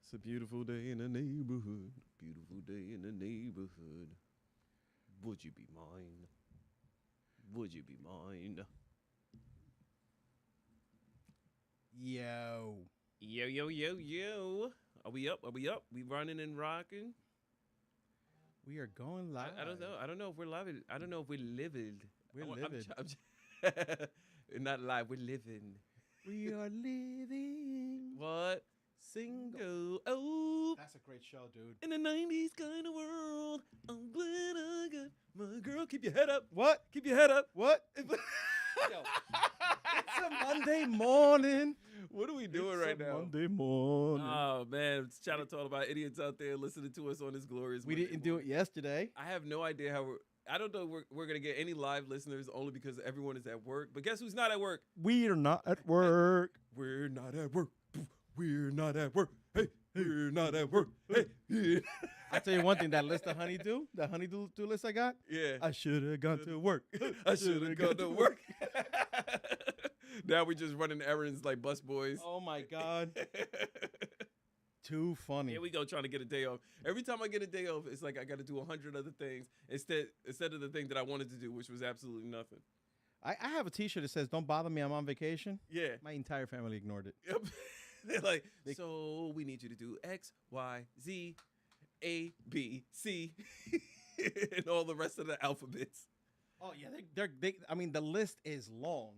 It's a beautiful day in the neighborhood. Beautiful day in the neighborhood. Would you be mine? Would you be mine? Yo. Yo, yo, yo, yo. Are we up? Are we up? We running and rocking? We are going live. I don't know. I don't know if we're live. I don't know if we're livid. We're I'm livid. we're not live. We're living. We are living What? single. Oh, That's a great show, dude. in the 90s kind of world. I'm glad I got my girl. Keep your head up. What? Keep your head up. What? Yo, it's a Monday morning. What are we doing It's right a now? Monday morning. Oh man! Shout out to all of our idiots out there listening to us on this glorious. we Monday didn't do morning. it yesterday. I have no idea how we're. I don't know we're gonna get any live listeners only because everyone is at work. But guess who's not at work? We are not at work. We're not at work. We're not at work. Hey, we're not at work. Hey, yeah. I'll tell you one thing, that list of honeydew, the honeydew list I got, Yeah. I should have gone to work. I should have gone to work. Now we just running errands like bus boys. Oh my God. Too funny. Here we go, trying to get a day off. Every time I get a day off, it's like I got to do 100 other things instead of the thing that I wanted to do, which was absolutely nothing. I have a T-shirt that says, "Don't bother me, I'm on vacation." Yeah. My entire family ignored it. Yep. They're like, so we need you to do X, Y, Z, A, B, C, and all the rest of the alphabets. Oh yeah, they. I mean, the list is long.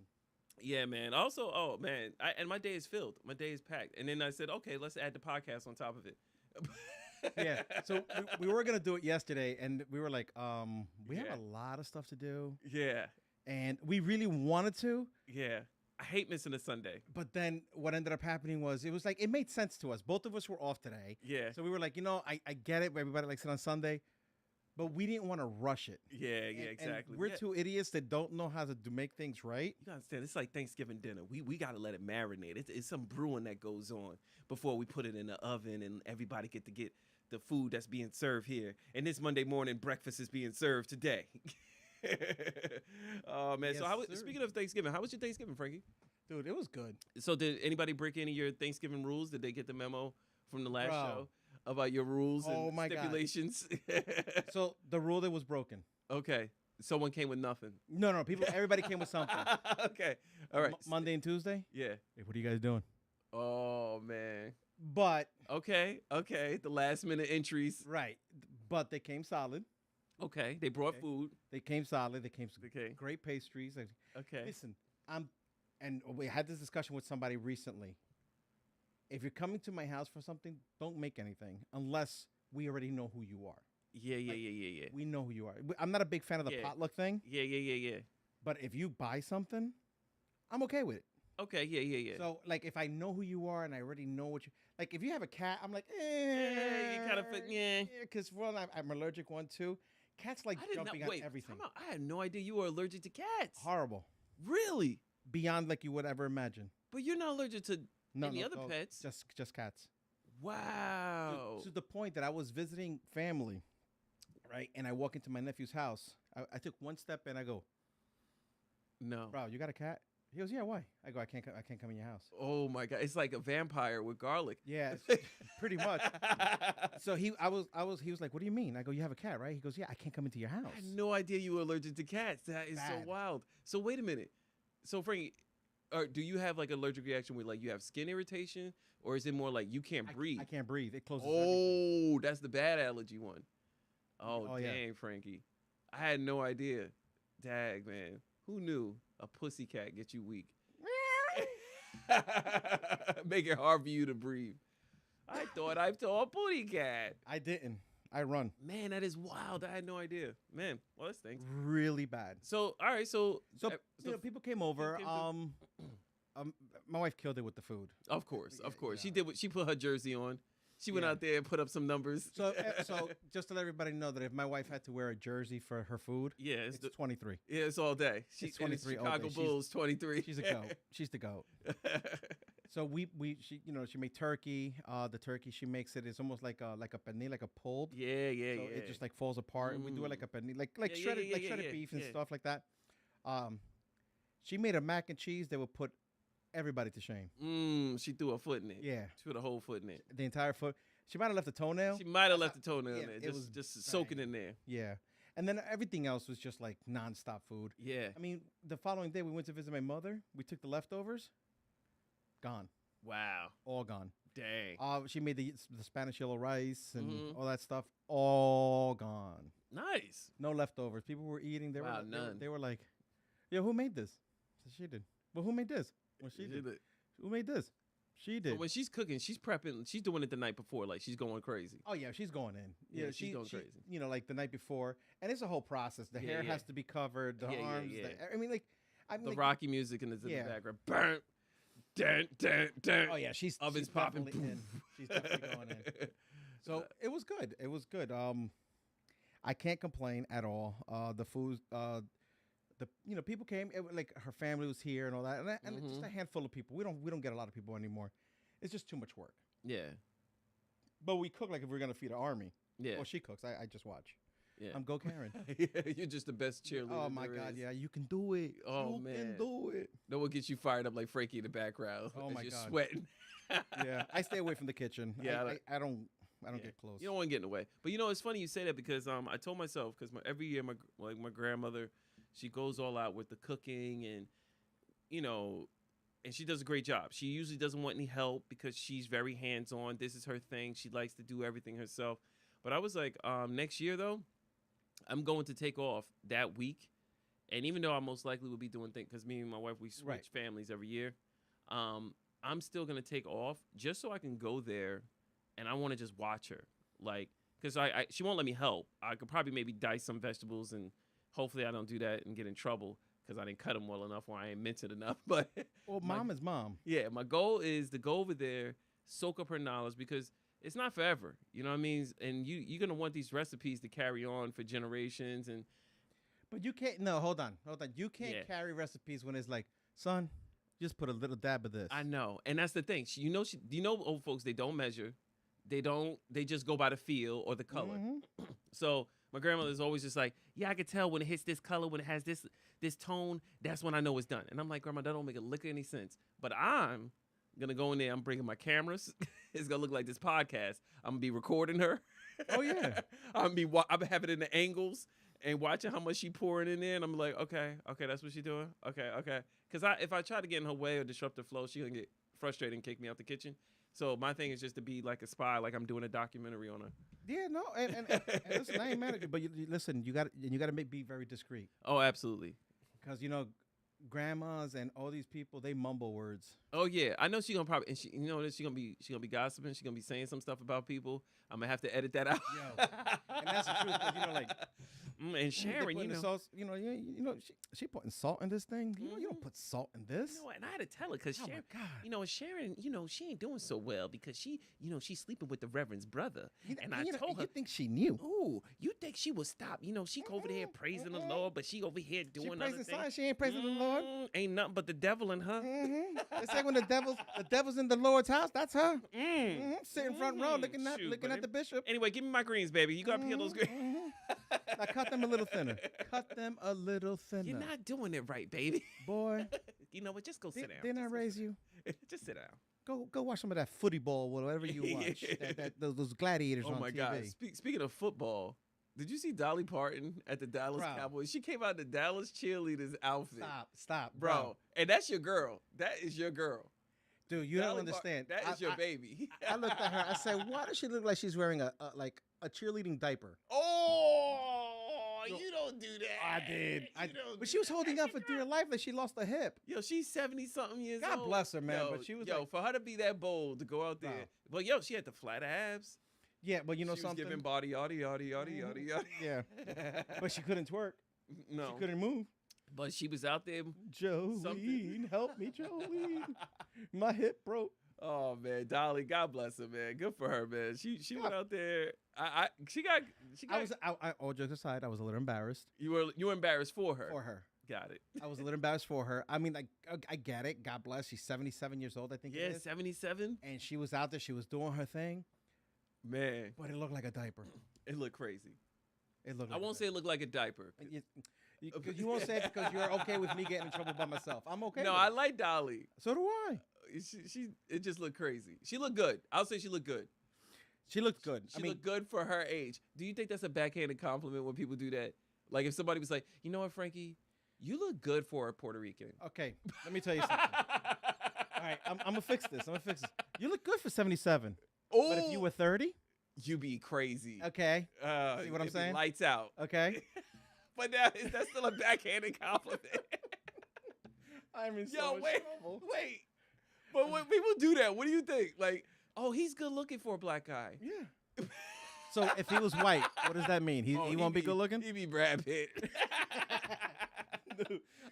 Yeah, man. Also, oh man, and my day is filled. My day is packed. And then I said, okay, let's add the podcast on top of it. Yeah. So we were gonna do it yesterday, and we were like, we Yeah. have a lot of stuff to do, Yeah, and we really wanted to, yeah. I hate missing a Sunday. but then what ended up happening was it was like it made sense to us. Both of us were off today. Yeah. So we were like, I get it. Everybody likes it on Sunday, but we didn't want to rush it. Yeah, And- and exactly. we're Yeah. two idiots that don't know how to make things right. You gotta understand, it's like Thanksgiving dinner. We gotta let it marinate. It's some brewing that goes on before we put it in the oven and everybody get the food that's being served here. And this Monday morning breakfast is being served today. Oh man! Yes, So sir. speaking of Thanksgiving, how was your Thanksgiving, Frankie? Dude, it was good. So did anybody break any of your Thanksgiving rules? Did they get the memo from the last Bro. show about your rules Oh, and my God. stipulations? So the rule that was broken. Okay, someone came with nothing. No, everybody came with something. Okay, all right. Monday and Tuesday. Yeah. Hey, what are you guys doing? Oh man. But Okay. The last minute entries. right, but they came solid. Okay, they brought Okay. food. They came solid. They came some Okay. great pastries. Like, Okay. listen, and we had this discussion with somebody recently. If you're coming to my house for something, don't make anything unless we already know who you are. Yeah. We know who you are. I'm not a big fan of the Yeah. potluck thing, Yeah. but if you buy something, I'm okay with it. Okay. Yeah. So, like, if I know who you are and I already know what you like, if you have a cat, I'm like, Yeah, you kinda fit- yeah. because one, I'm allergic. One, two, cats like I did not jumping wait. on everything. time out. I had no idea you were allergic to cats. Horrible, Really? beyond like you would ever imagine. But you're not allergic to No, any no, other no, pets. just cats. Wow. To the point that I was visiting family, right? And I walk into my nephew's house. I took one step and I go, No. "Bro, you got a cat?" He goes, "Yeah, why?" I go, I can't come in your house." Oh my god! It's like a vampire with garlic. Yeah, pretty much. So he was like, "What do you mean?" I go, "You have a cat, right?" He goes, "Yeah, I can't come into your house." I had no idea you were allergic to cats. That is Bad. so wild. So wait a minute. So Frankie, do you have like allergic reaction where like you have skin irritation, or is it more like you can't breathe? I can't breathe. It closes everything. Oh, that's the bad allergy one. Oh, Oh, yeah. dang, Frankie. I had no idea. Dag, man. Who knew a pussy cat gets you weak? Make it hard for you to breathe. I thought I saw a booty cat. I didn't. I run Man, that is wild. I had no idea. Man, well, that's things. really bad. So, all right, so, So, so people came over. came to- My wife killed it with the food. of course, Yeah, she yeah. did. She put her jersey on. She went Yeah. out there and put up some numbers. So just to let everybody know that if my wife had to wear a jersey for her food, yeah, it's 23. yeah, it's all day. It's And 23 all day. Chicago She's- Bulls 23. She's a goat. She's the goat. So she she made turkey. The turkey she makes it's almost like a penne, like a pulled. yeah. So it just like falls apart. And we do it like a penne, like Yeah, yeah, shredded yeah, yeah, shredded yeah, beef and yeah. stuff like that. She made a mac and cheese that would put everybody to shame. She threw a foot in it. Yeah, She put a whole foot in it. the entire foot. She might have left a toenail. She might have left the toenail yeah, in it there, was just soaking in there. Yeah, and then everything else was just like nonstop food. Yeah. I mean, the following day we went to visit my mother. We took the leftovers. Gone, Wow. all gone. Dang. She made the Spanish yellow rice and Mhm. all that stuff. All gone. Nice. No leftovers. People were eating. They Wow, were they were- none. they were like, "Yo, who made this?" So she did. Well, who made this? Well, she did. Who made this? She So did. when she's cooking, she's prepping. She's doing it the night before, like she's going crazy. Oh yeah, she's going in. Yeah, she's going crazy. You know, like the night before, and it's a whole process. The Yeah, hair yeah. has to be covered. The Yeah, yeah, arms. yeah. I mean, The like, Rocky music in the Yeah. background. Burn. Dun, dun, dun. Oh yeah, she's Oven's she's popping. definitely in. She's definitely going in. So it was good. It was good. I can't complain at all. The food, people came. Like her family was here and all that, and just a handful of people. We don't get a lot of people anymore. It's just too much work. Yeah. But we cook like if we're gonna feed an army. Yeah. Well, she cooks. I just watch. Yeah. Go Karen. You're just the best cheerleader. Oh my there God, is. yeah, you can do it. Oh, you man. can do it. No one gets you fired up like Frankie in the background. Oh, as my you're God. sweating. Yeah, I stay away from the kitchen. Yeah, I don't Yeah. get close. You don't want to get in the way. But it's funny you say that because I told myself because every year my grandmother, she goes all out with the cooking and and she does a great job. She usually doesn't want any help because she's very hands on. This is her thing. She likes to do everything herself. But I was like, next year though, I'm going to take off that week, and even though I most likely will be doing things because me and my wife we switch Right. families every year, I'm still gonna take off just so I can go there, and I want to just watch her, like, because she won't let me help. I could probably maybe dice some vegetables, and hopefully I don't do that and get in trouble because I didn't cut them well enough or I ain't mince it enough. But Well, mom is mom. yeah, my goal is to go over there, soak up her knowledge because it's not forever. You know what I mean? And you're gonna want these recipes to carry on for generations. And But you can't. No, hold on. You can't Yeah. carry recipes when it's like, son, just put a little dab of this. I know, and that's the thing. Old folks, they don't measure, they just go by the feel or the color. Mhm. So my grandmother's always just like, yeah, I can tell when it hits this color, when it has this tone, that's when I know it's done. And I'm like, Grandma, that don't make a lick of any sense. But I'm gonna go in there. I'm bringing my cameras. It's gonna look like this podcast. I'm gonna be recording her. Oh, yeah. I'm having it in the angles and watching how much she pouring in there. And I'm like, okay, that's what she's doing. Okay. Because if I try to get in her way or disrupt her flow, she's gonna get frustrated and kick me out the kitchen. So my thing is just to be like a spy, like I'm doing a documentary on her. Yeah, no, and listen, I ain't mad at you, but listen, you got to be very discreet Oh, absolutely. because grandmas and all these people they mumble words. Oh yeah, I know she's gonna probably, and she's gonna be gossiping. She's gonna be saying some stuff about people. I'm gonna have to edit that out. Yo, and that's the truth. 'Cause, like and they Sharon, putting the sauce, she putting salt in this thing. You don't put salt in this. and I had to tell her because Oh Sharon, my God. Sharon, she ain't doing so well because she's sleeping with the Reverend's brother. And I told her, You think she knew? "Ooh, you think she would stop? She over there praising the Lord, but she over here She doing other praising things. science. She ain't praising the Lord. Ain't nothing but the devil in her. It's like when the devil's in the Lord's house. That's her. Sitting front row, looking at Shoot, the bishop. Anyway, give me my greens, baby. You gotta peel those greens. Now cut them a little thinner. Cut them a little thinner. You're not doing it right, baby. Boy. You know what? Just go sit down. Didn't I raise you? Just sit down. Go watch some of that footy ball, whatever you watch. Those gladiators Oh on my TV. God! Speaking of football, did you see Dolly Parton at the Dallas Bro. Cowboys? She came out in the Dallas cheerleaders outfit. Stop, bro. And that's your girl. That is your girl. Dude, you don't Dolly understand. That is your baby. I looked at her. I said, "Why does she look like she's wearing a cheerleading diaper?" Oh, No. you don't do that. I did. You don't But do she was that. holding out for dear life, like she lost a hip. Yo, she's 70-something years God old. bless her, man, Yo, but she was yo, like- for her to be that bold to go out there. Bro. But she had the flat abs. Yeah, but you know she something. was giving body, yada, yada, yada, yada, yada. Yeah, but she couldn't twerk. No. She couldn't move. But she was out there. Jolene, help me, Jolene. My hip broke. Oh man, Dolly, God bless her, man. Good for her, man. She went out there. She got. All jokes aside, I was a little embarrassed You were embarrassed for her. for her. Got it. I was a little embarrassed for her. I mean, like, I get it. God bless. She's 77 years old, I think. Yeah, it is. 77. And she was out there. She was doing her thing, Man, but it looked like a diaper. it looked crazy. It looked. I Like won't say it looked like a diaper. You won't say it because you're okay with me getting in trouble by myself. I'm okay. No, with I it. like Dolly. So do I. It just looked crazy. She looked good. I'll say she looked good. She looked good. She looked good for her age. Do you think that's a backhanded compliment when people do that? Like if somebody was like, you know what, Frankie, you look good for a Puerto Rican. Okay, let me tell you something. All right, I'm gonna fix this. You look good for 77. Oh, But if you were 30, you be crazy. okay, see what I'm it'd be saying? Lights out. okay. But now is that still a backhanded compliment? I'm in so Yo, much wait, trouble. wait. But when people do that, what do you think? Like, oh, he's good looking for a black guy. Yeah. So if he was white, what does that mean? He Oh, won't be good looking? He be Brad Pitt.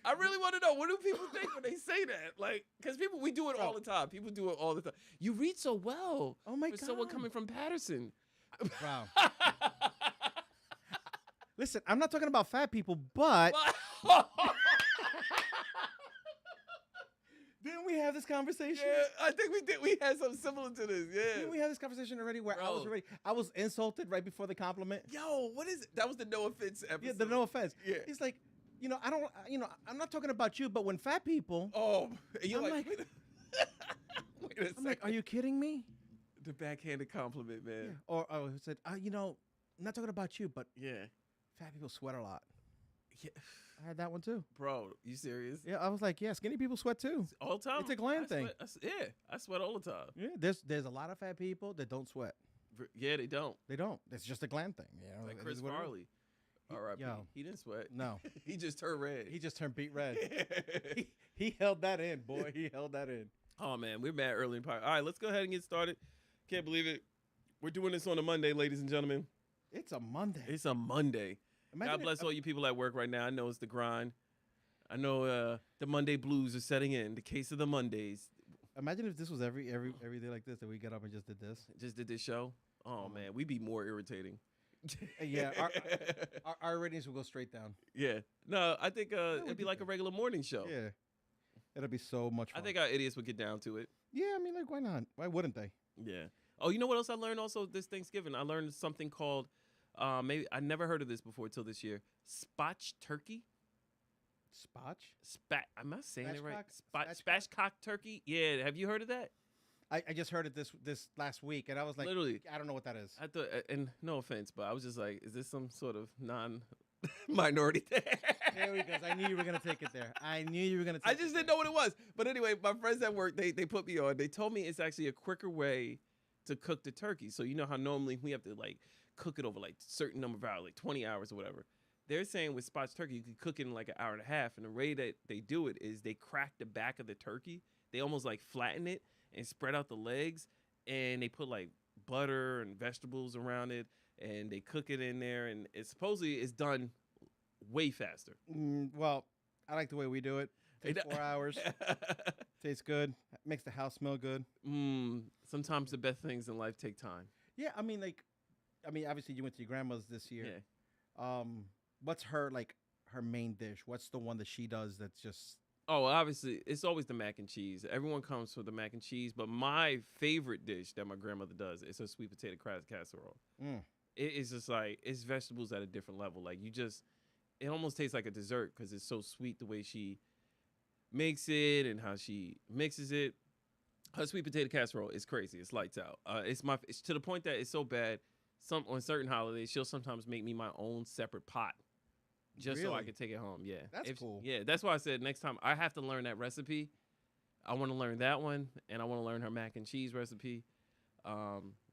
I really want to know, what do people think when they say that? Like, because we do it all the time. People do it all the time. You read so well. Oh my for God. someone coming from Patterson. Wow. Listen, I'm not talking about fat people, but didn't we have this conversation? Yeah, I think we did. We had something similar to this. Yeah. Didn't we have this conversation already where Bro. I was insulted right before the compliment? Yo, what is it? That was the no offense episode. Yeah, the no offense. Yeah. He's like, I'm not talking about you, but when fat people, Oh, and you're I'm like, like- wait a second. I'm like, are you kidding me? The backhanded compliment, man. Or he said, I'm not talking about you, but Yeah. fat people sweat a lot. Yeah. I had that one too. Bro, you serious? Yeah, I was like, yeah, skinny people sweat too. All the time. It's a gland I thing. Sweat, I sweat all the time. Yeah, there's a lot of fat people that don't sweat. Yeah, they don't. They don't. It's just a gland thing. You know, Like it Chris is what it is. Farley. R.I.P. yo. He didn't sweat. No, He just turned red. he just turned beet red. he held that in, boy. He held that in. Oh man, we're mad early in the podcast. All right, let's go ahead and get started. Can't believe it. We're doing this on a Monday, ladies and gentlemen. It's a Monday. It's a Monday. Imagine God bless all you people at work right now. I know it's the grind. I know the Monday blues are setting in. The case of the Mondays. Imagine if this was every day like this, that we got up and just did this. Just did this show. Oh man, we'd be more irritating. Yeah, our ratings will go straight down. Yeah. No, I think would it'd be be like a good. regular morning show. Yeah, it'll be so much I fun. think our idiots would get down to it. Yeah, I mean, like, why not? Why wouldn't they? Yeah. Oh, you know what else I learned also this Thanksgiving? I learned something called, maybe I never heard of this before till this year. Spatch turkey. Spotch? Am I saying it right? Spatchcock? Spatchcock turkey. Yeah. Have you heard of that? I just heard it this last week, and I was like, Literally. I don't know what that is. I thought, and no offense, but I was just like, is this some sort of non-minority thing? There we go. I knew you were gonna take it there. I knew you were gonna. I just didn't know what it was. But anyway, my friends at work, they put me on. They told me it's actually a quicker way to cook the turkey. So you know how normally we have to like cook it over like certain number of hours, like 20 hours or whatever. They're saying with Spotch turkey, you can cook it in like an hour and a half. And the way that they do it is they crack the back of the turkey. They almost like flatten it and spread out the legs. And they put like butter and vegetables around it. And they cook it in there. And it supposedly is done way faster. Well, I like the way we do it. Takes 4 hours. Tastes good. Makes the house smell good. Sometimes the best things in life take time. Yeah, I mean, obviously you went to your grandma's this year. Yeah. What's her main dish? What's the one that she does that's just? Oh, obviously, it's always the mac and cheese. Everyone comes for the mac and cheese, but my favorite dish that my grandmother does is her sweet potato casserole. It is just like, it's vegetables at a different level. Like it almost tastes like a dessert because it's so sweet the way she makes it and how she mixes it. Her sweet potato casserole is crazy. It's lights out. It's to the point that it's so bad. On certain holidays, she'll sometimes make me my own separate pot, just so I Really? can take it home. Yeah, That's cool. Yeah, that's why I said next time I have to learn that recipe. I want to learn that one, and I want to learn her mac and cheese recipe.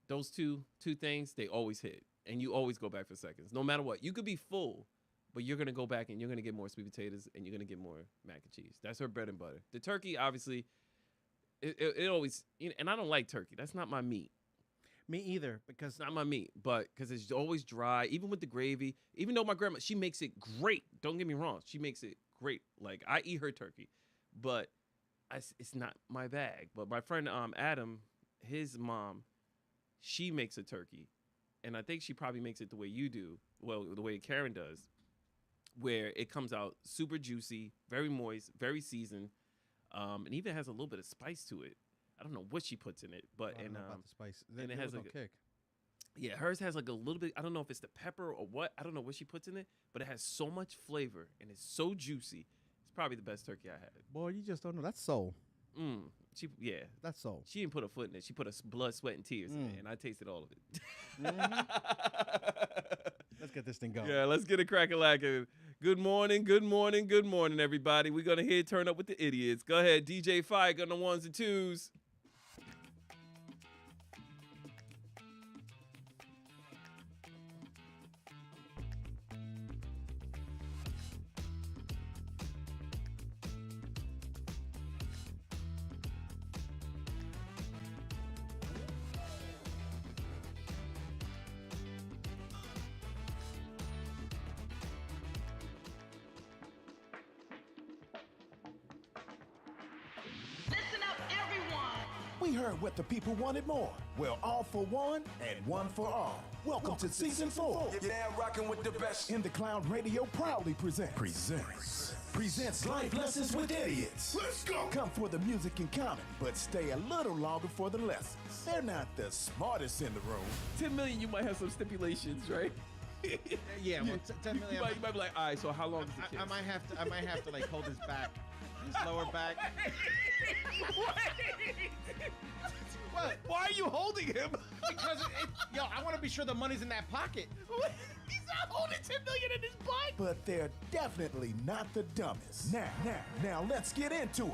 Those two things, they always hit, and you always go back for seconds, no matter what. You could be full, but you're gonna go back and you're gonna get more sweet potatoes, and you're gonna get more mac and cheese. That's her bread and butter. The turkey, obviously, it always, and I don't like turkey. That's not my meat. Me either, because It's not my meat, but because it's always dry, even with the gravy. Even though my grandma, she makes it great. Don't get me wrong, she makes it great. Like I eat her turkey, but it's not my bag. But my friend Adam, his mom, she makes a turkey, and I think she probably makes it the way you do. Well, the way Karen does, where it comes out super juicy, very moist, very seasoned, and even has a little bit of spice to it. I don't know what she puts in it, but I don't know about the spice. and it There has was no like kick. Yeah, hers has like a little bit. I don't know if it's the pepper or what. I don't know what she puts in it, but it has so much flavor and it's so juicy. It's probably the best turkey I had. Boy, you just don't know. That's soul. Yeah. That's soul. She didn't put a foot in it. She put blood, sweat, and tears in it, and I tasted all of it. Let's get this thing going. Yeah, let's get it crack-a-lackin'. Good morning, good morning, good morning, everybody. We're gonna hear Turn Up with the Idiots. Go ahead, DJ Fike on the ones and twos. We heard what the people wanted more. Well, all for one and one for all. Welcome to season 4. You're now rocking with the best. In the Cloud Radio proudly presents Life Lessons with Idiots. Let's go. Come for the music and comedy, but stay a little longer for the lessons. They're not the smartest in the room. 10 million, you might have some stipulations, right? Yeah, well, 10 million. You might be like, all right, so how long is the kiss? I might have to like hold his back, his lower back. What? Why are you holding him? Because yo, I want to be sure the money's in that pocket. He's not holding 10 million in his butt. But they're definitely not the dumbest. Now, let's get into it.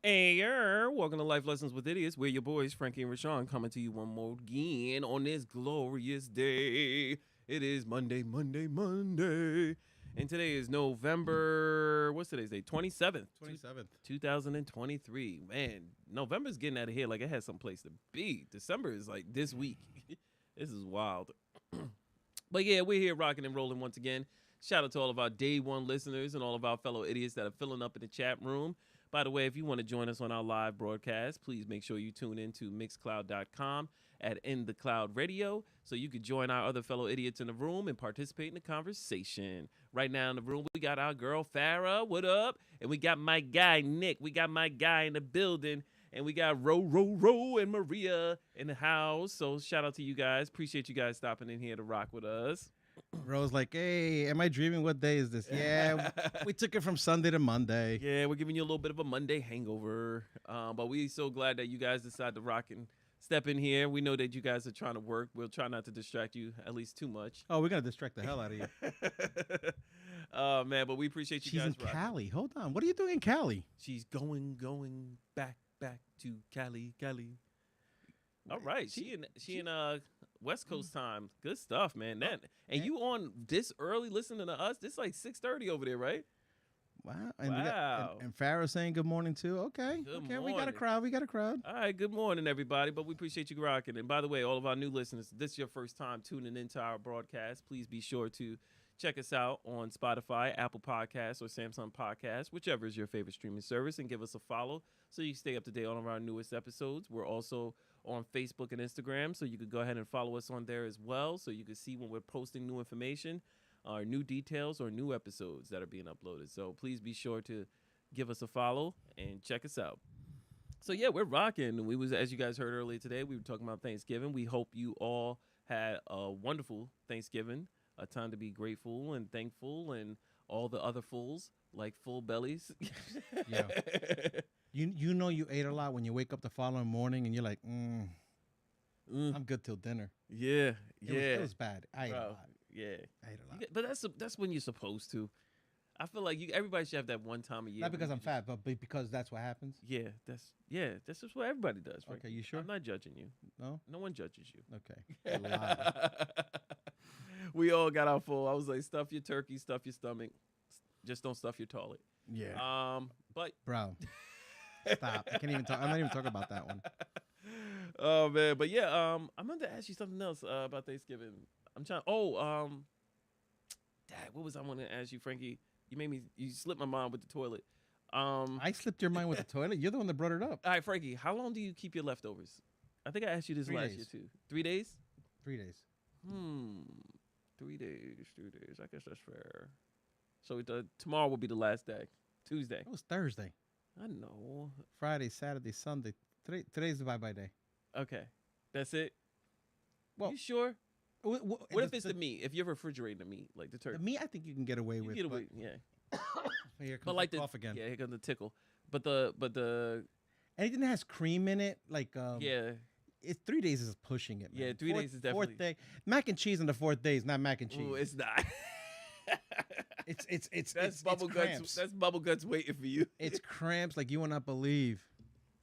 Hey, welcome to Life Lessons with Idiots. We're your boys, Frankie and Rashawn, coming to you one more again on this glorious day. It is Monday. And today is November, what's today's date? 27th. 27th. 2023. Man, November's getting out of here like it has some place to be. December is like this week. This is wild. But yeah, we're here rocking and rolling once again. Shout out to all of our day one listeners and all of our fellow idiots that are filling up in the chat room. By the way, if you want to join us on our live broadcast, please make sure you tune in to mixcloud.com at In the Cloud Radio so you can join our other fellow idiots in the room and participate in the conversation. Right now in the room, we got our girl Farrah, what up? And we got my guy Nick. We got my guy in the building. And we got Ro and Maria in the house. So shout out to you guys. Appreciate you guys stopping in here to rock with us. Rose like, hey, am I dreaming? What day is this? Yeah, we took it from Sunday to Monday. Yeah, we're giving you a little bit of a Monday hangover. But we're so glad that you guys decided to rock and step in here. We know that you guys are trying to work. We'll try not to distract you at least too much. Oh, we're going to distract the hell out of you. Oh, man, but we appreciate you She's guys in rocking. Cali. Hold on. What are you doing in Cali? She's going back to Cali. All right, she in West Coast time. Good stuff, man. And you on this early listening to us? This like 6:30 over there, right? Wow. And Wow. and Farrah saying good morning too. Okay. Good We got a morning. crowd. All right, good morning, everybody. But we appreciate you rocking. And by the way, all of our new listeners, if this is your first time tuning into our broadcast, please be sure to check us out on Spotify, Apple Podcasts, or Samsung Podcasts, whichever is your favorite streaming service, and give us a follow so you stay up to date on our newest episodes. We're also on Facebook and Instagram, so you could go ahead and follow us on there as well, so you can see when we're posting new information, or new details, or new episodes that are being uploaded. So please be sure to give us a follow and check us out. So yeah, we're rocking. We was, as you guys heard earlier today, we were talking about Thanksgiving. We hope you all had a wonderful Thanksgiving, a time to be grateful and thankful, and all the other fools like full bellies. Yeah. You know you ate a lot when you wake up the following morning and you're like, I'm good till dinner. Yeah, It was bad. I ate a Bro, lot. yeah. I ate a lot. But that's when you're supposed to. I feel like everybody should have that one time a year. Not where because you I'm just- fat, but because that's what happens. Yeah, that's just what everybody does, right? Okay, you sure? I'm not judging you. No? No one judges you. Okay. A lot. We all got our full. I was like, stuff your turkey, stuff your stomach. Just don't stuff your toilet. Yeah. But Bro. Stop. I can't even talk. I'm not even talking about that one. oh man, but yeah, I'm going to ask you something else about Thanksgiving. I'm trying. Dad, what was I want to ask you, Frankie? You slipped my mind with the toilet. I slipped your mind with the toilet. You're the one that brought it up. All right, Frankie, how long do you keep your leftovers? I think I asked you this 3 last days. year too. 3 days? 3 days. 3 days. 3 days. I guess that's fair. So tomorrow will be the last day. Tuesday. It was Thursday. I know. Friday, Saturday, Sunday, Today's the bye day. Okay, that's it. Well, You sure? What What if it's the meat? If you're refrigerating the meat, like the the turkey, meat? I think you can get away you with. get but- away. Yeah, Here comes but like the the cough again. Yeah, here comes the tickle. But the Anything that has cream in it, like yeah. it's 3 days is pushing it. Man. Yeah, 3 days is definitely- fourth day. Mac and cheese on the fourth day is not mac and cheese. Ooh, it's not. it's That's bubble guts. cramps. That's bubble guts waiting for you. It's cramps like you will not believe.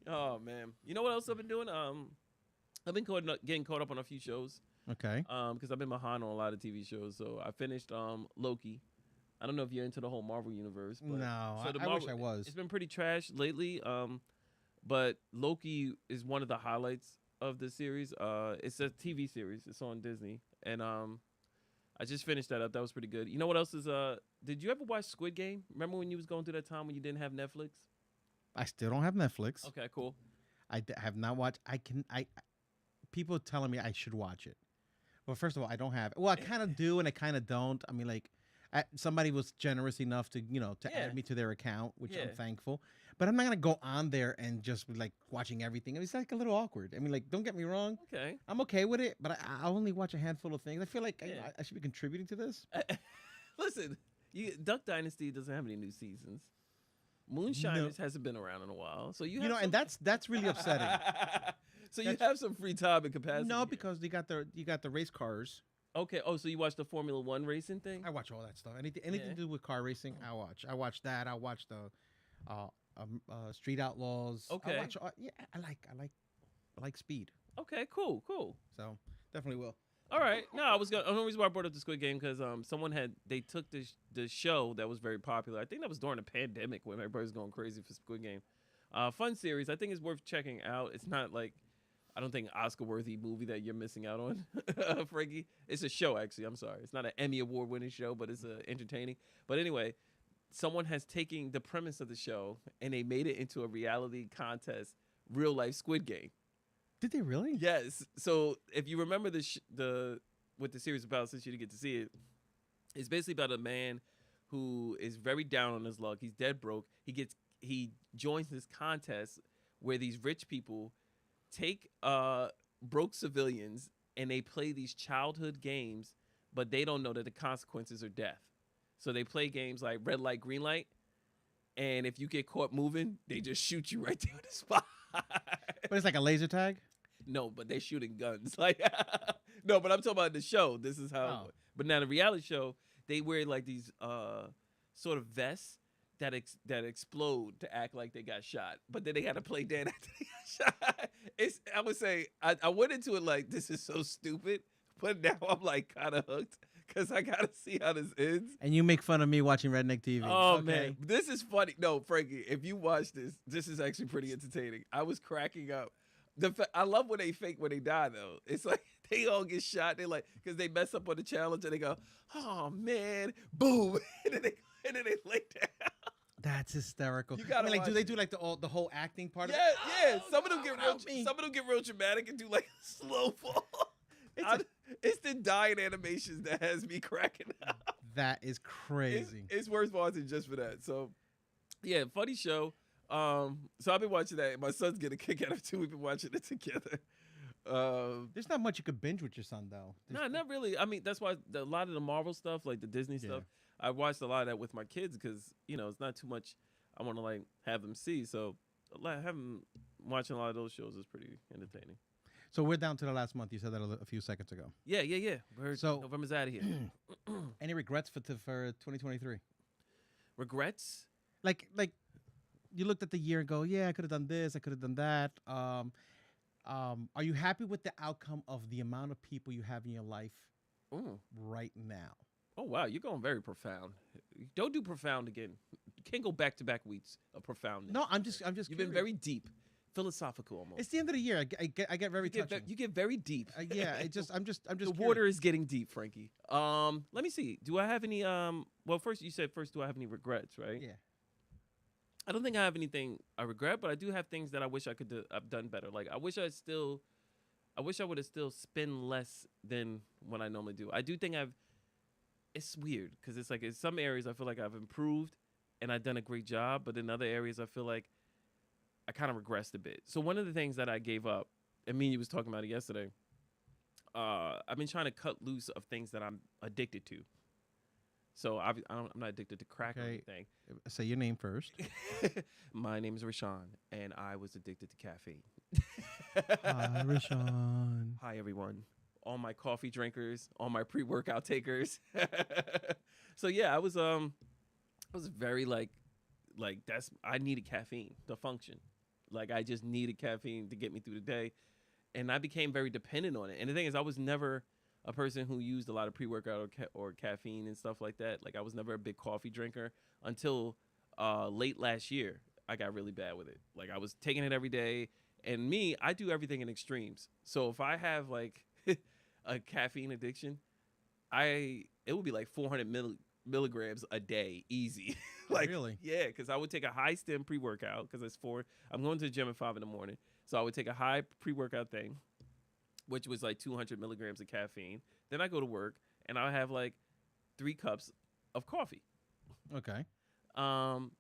Oh man, you know what else I've been doing? I've been getting caught up on a few shows. Okay. Because I've been behind on a lot of TV shows. So I finished Loki. I don't know if you're into the whole Marvel universe. But No, so the I wish I was. It's been pretty trash lately. But Loki is one of the highlights of the series. It's a TV series. It's on Disney, and I just finished that up. That was pretty good. You know what else is? Did you ever watch Squid Game? Remember when you was going through that time when you didn't have Netflix? I still don't have Netflix. Okay, cool. Have not watched. People are telling me I should watch it. Well, first of all, I don't have. Well, I kind of do, and I kind of don't. I mean, like, somebody was generous enough to Yeah. add me to their account, which I'm Yeah. thankful. But I'm not gonna go on there and just be like watching everything. It's like a little awkward. I mean, like, don't get me wrong. Okay. I'm okay with it, but I only watch a handful of things. I feel like Yeah. I should be contributing to this. Listen, Duck Dynasty doesn't have any new seasons. Moonshiners hasn't been around in a while, so you have And that's really upsetting. So you have some free time and capacity. No, here. because you got the race cars. Okay. Oh, so you watched the Formula One racing thing? I watch all that stuff. Anything Yeah. to do with car racing, I watch. I watch that. I watch the Street Outlaws. Okay. I watch. I like speed. Okay. Cool. So definitely will. All right. No, I was gonna. The only reason why I brought up the Squid Game because someone they took the show that was very popular. I think that was during the pandemic when everybody was going crazy for Squid Game. Fun series. I think it's worth checking out. It's not like I don't think Oscar worthy movie that you're missing out on, Frankie. It's a show actually. I'm sorry. It's not an Emmy award winning show, but it's entertaining. But anyway, someone has taken the premise of the show and they made it into a reality contest, real life Squid Game. Did they really? Yes. So if you remember what the series is about, since you didn't get to see it, it's basically about a man who is very down on his luck. He's dead broke. He joins this contest where these rich people take broke civilians and they play these childhood games, but they don't know that the consequences are death. So they play games like red light, green light, and if you get caught moving, they just shoot you right there on the spot. But it's like a laser tag. No, but they're shooting guns. Like, no, but I'm talking about the show. This is how. Oh. But now the reality show, they wear like these sort of vests that explode to act like they got shot. But then they had to play dead after they got shot. I would say I went into it like this is so stupid, but now I'm like kind of hooked because I gotta see how this ends. And you make fun of me watching Redneck TV. Oh Okay. man, this is funny. No, Frankie, if you watch this is actually pretty entertaining. I was cracking up. I love when they fake when they die though. It's like they all get shot. They like because they mess up on the challenge and they go, oh man, boom, and then they lay down. That's hysterical. You gotta do watch they it. do like the whole acting part? Yeah, of it? yeah. Some of them get Help me. real dramatic and do like a slow fall. It's the dying animations that has me cracking up. That is crazy. It's worth watching just for that. So, yeah, funny show. So I've been watching that. My son's getting a kick out of it too. We've been watching it together. There's not much you could binge with your son though. No, not really. I mean, that's why a lot of the Marvel stuff, like the Disney Yeah. stuff, I watched a lot of that with my kids because it's not too much I want to like have them see. So having watching a lot of those shows is pretty entertaining. So we're down to the last month. You said that a few seconds ago. Yeah. So- November's out of here. Any regrets for 2023? Regrets? Like you looked at the year and go, yeah, I could have done this, I could have done that. Are you happy with the outcome of the amount of people you have in your life Ooh. right now? Oh wow, you're going very profound. Don't do profound again. You can't go back to back weeks of profoundness. No, I'm just. You've been curious. very deep, philosophical almost. It's the end of the year. I get very touchy. You get very deep. Yeah, I'm just. The curious. water is getting deep, Frankie. Let me see. Do I have any? Well, first you said do I have any regrets? Right. Yeah. I don't think I have anything I regret, but I do have things that I wish I could have done better. Like I wish I would have still spent less than what I normally do. I do think it's weird because it's like in some areas I feel like I've improved and I've done a great job, but in other areas I feel like I kind of regressed a bit. So one of the things that I gave up, and me and you was talking about it yesterday. I've been trying to cut loose of things that I'm addicted to. So I'm not addicted to crack or Okay. anything. Say your name first. My name is Rashawn, and I was addicted to caffeine. Hi, Rashawn. Hi, everyone. All my coffee drinkers, all my pre-workout takers. So yeah, I was very like I needed caffeine to function. Like I just needed caffeine to get me through the day, and I became very dependent on it. And the thing is, I was never a person who used a lot of pre-workout or caffeine and stuff like that. Like I was never a big coffee drinker until late last year. I got really bad with it. Like I was taking it every day, and I do everything in extremes. So if I have like a caffeine addiction, it would be like 400 milligrams a day, easy. Like Really? yeah, because I would take a high stem pre-workout because I'm going to the gym at 5 a.m. So I would take a high pre-workout thing, which was like 200 milligrams of caffeine. Then I go to work and I have like 3 cups of coffee. Okay. And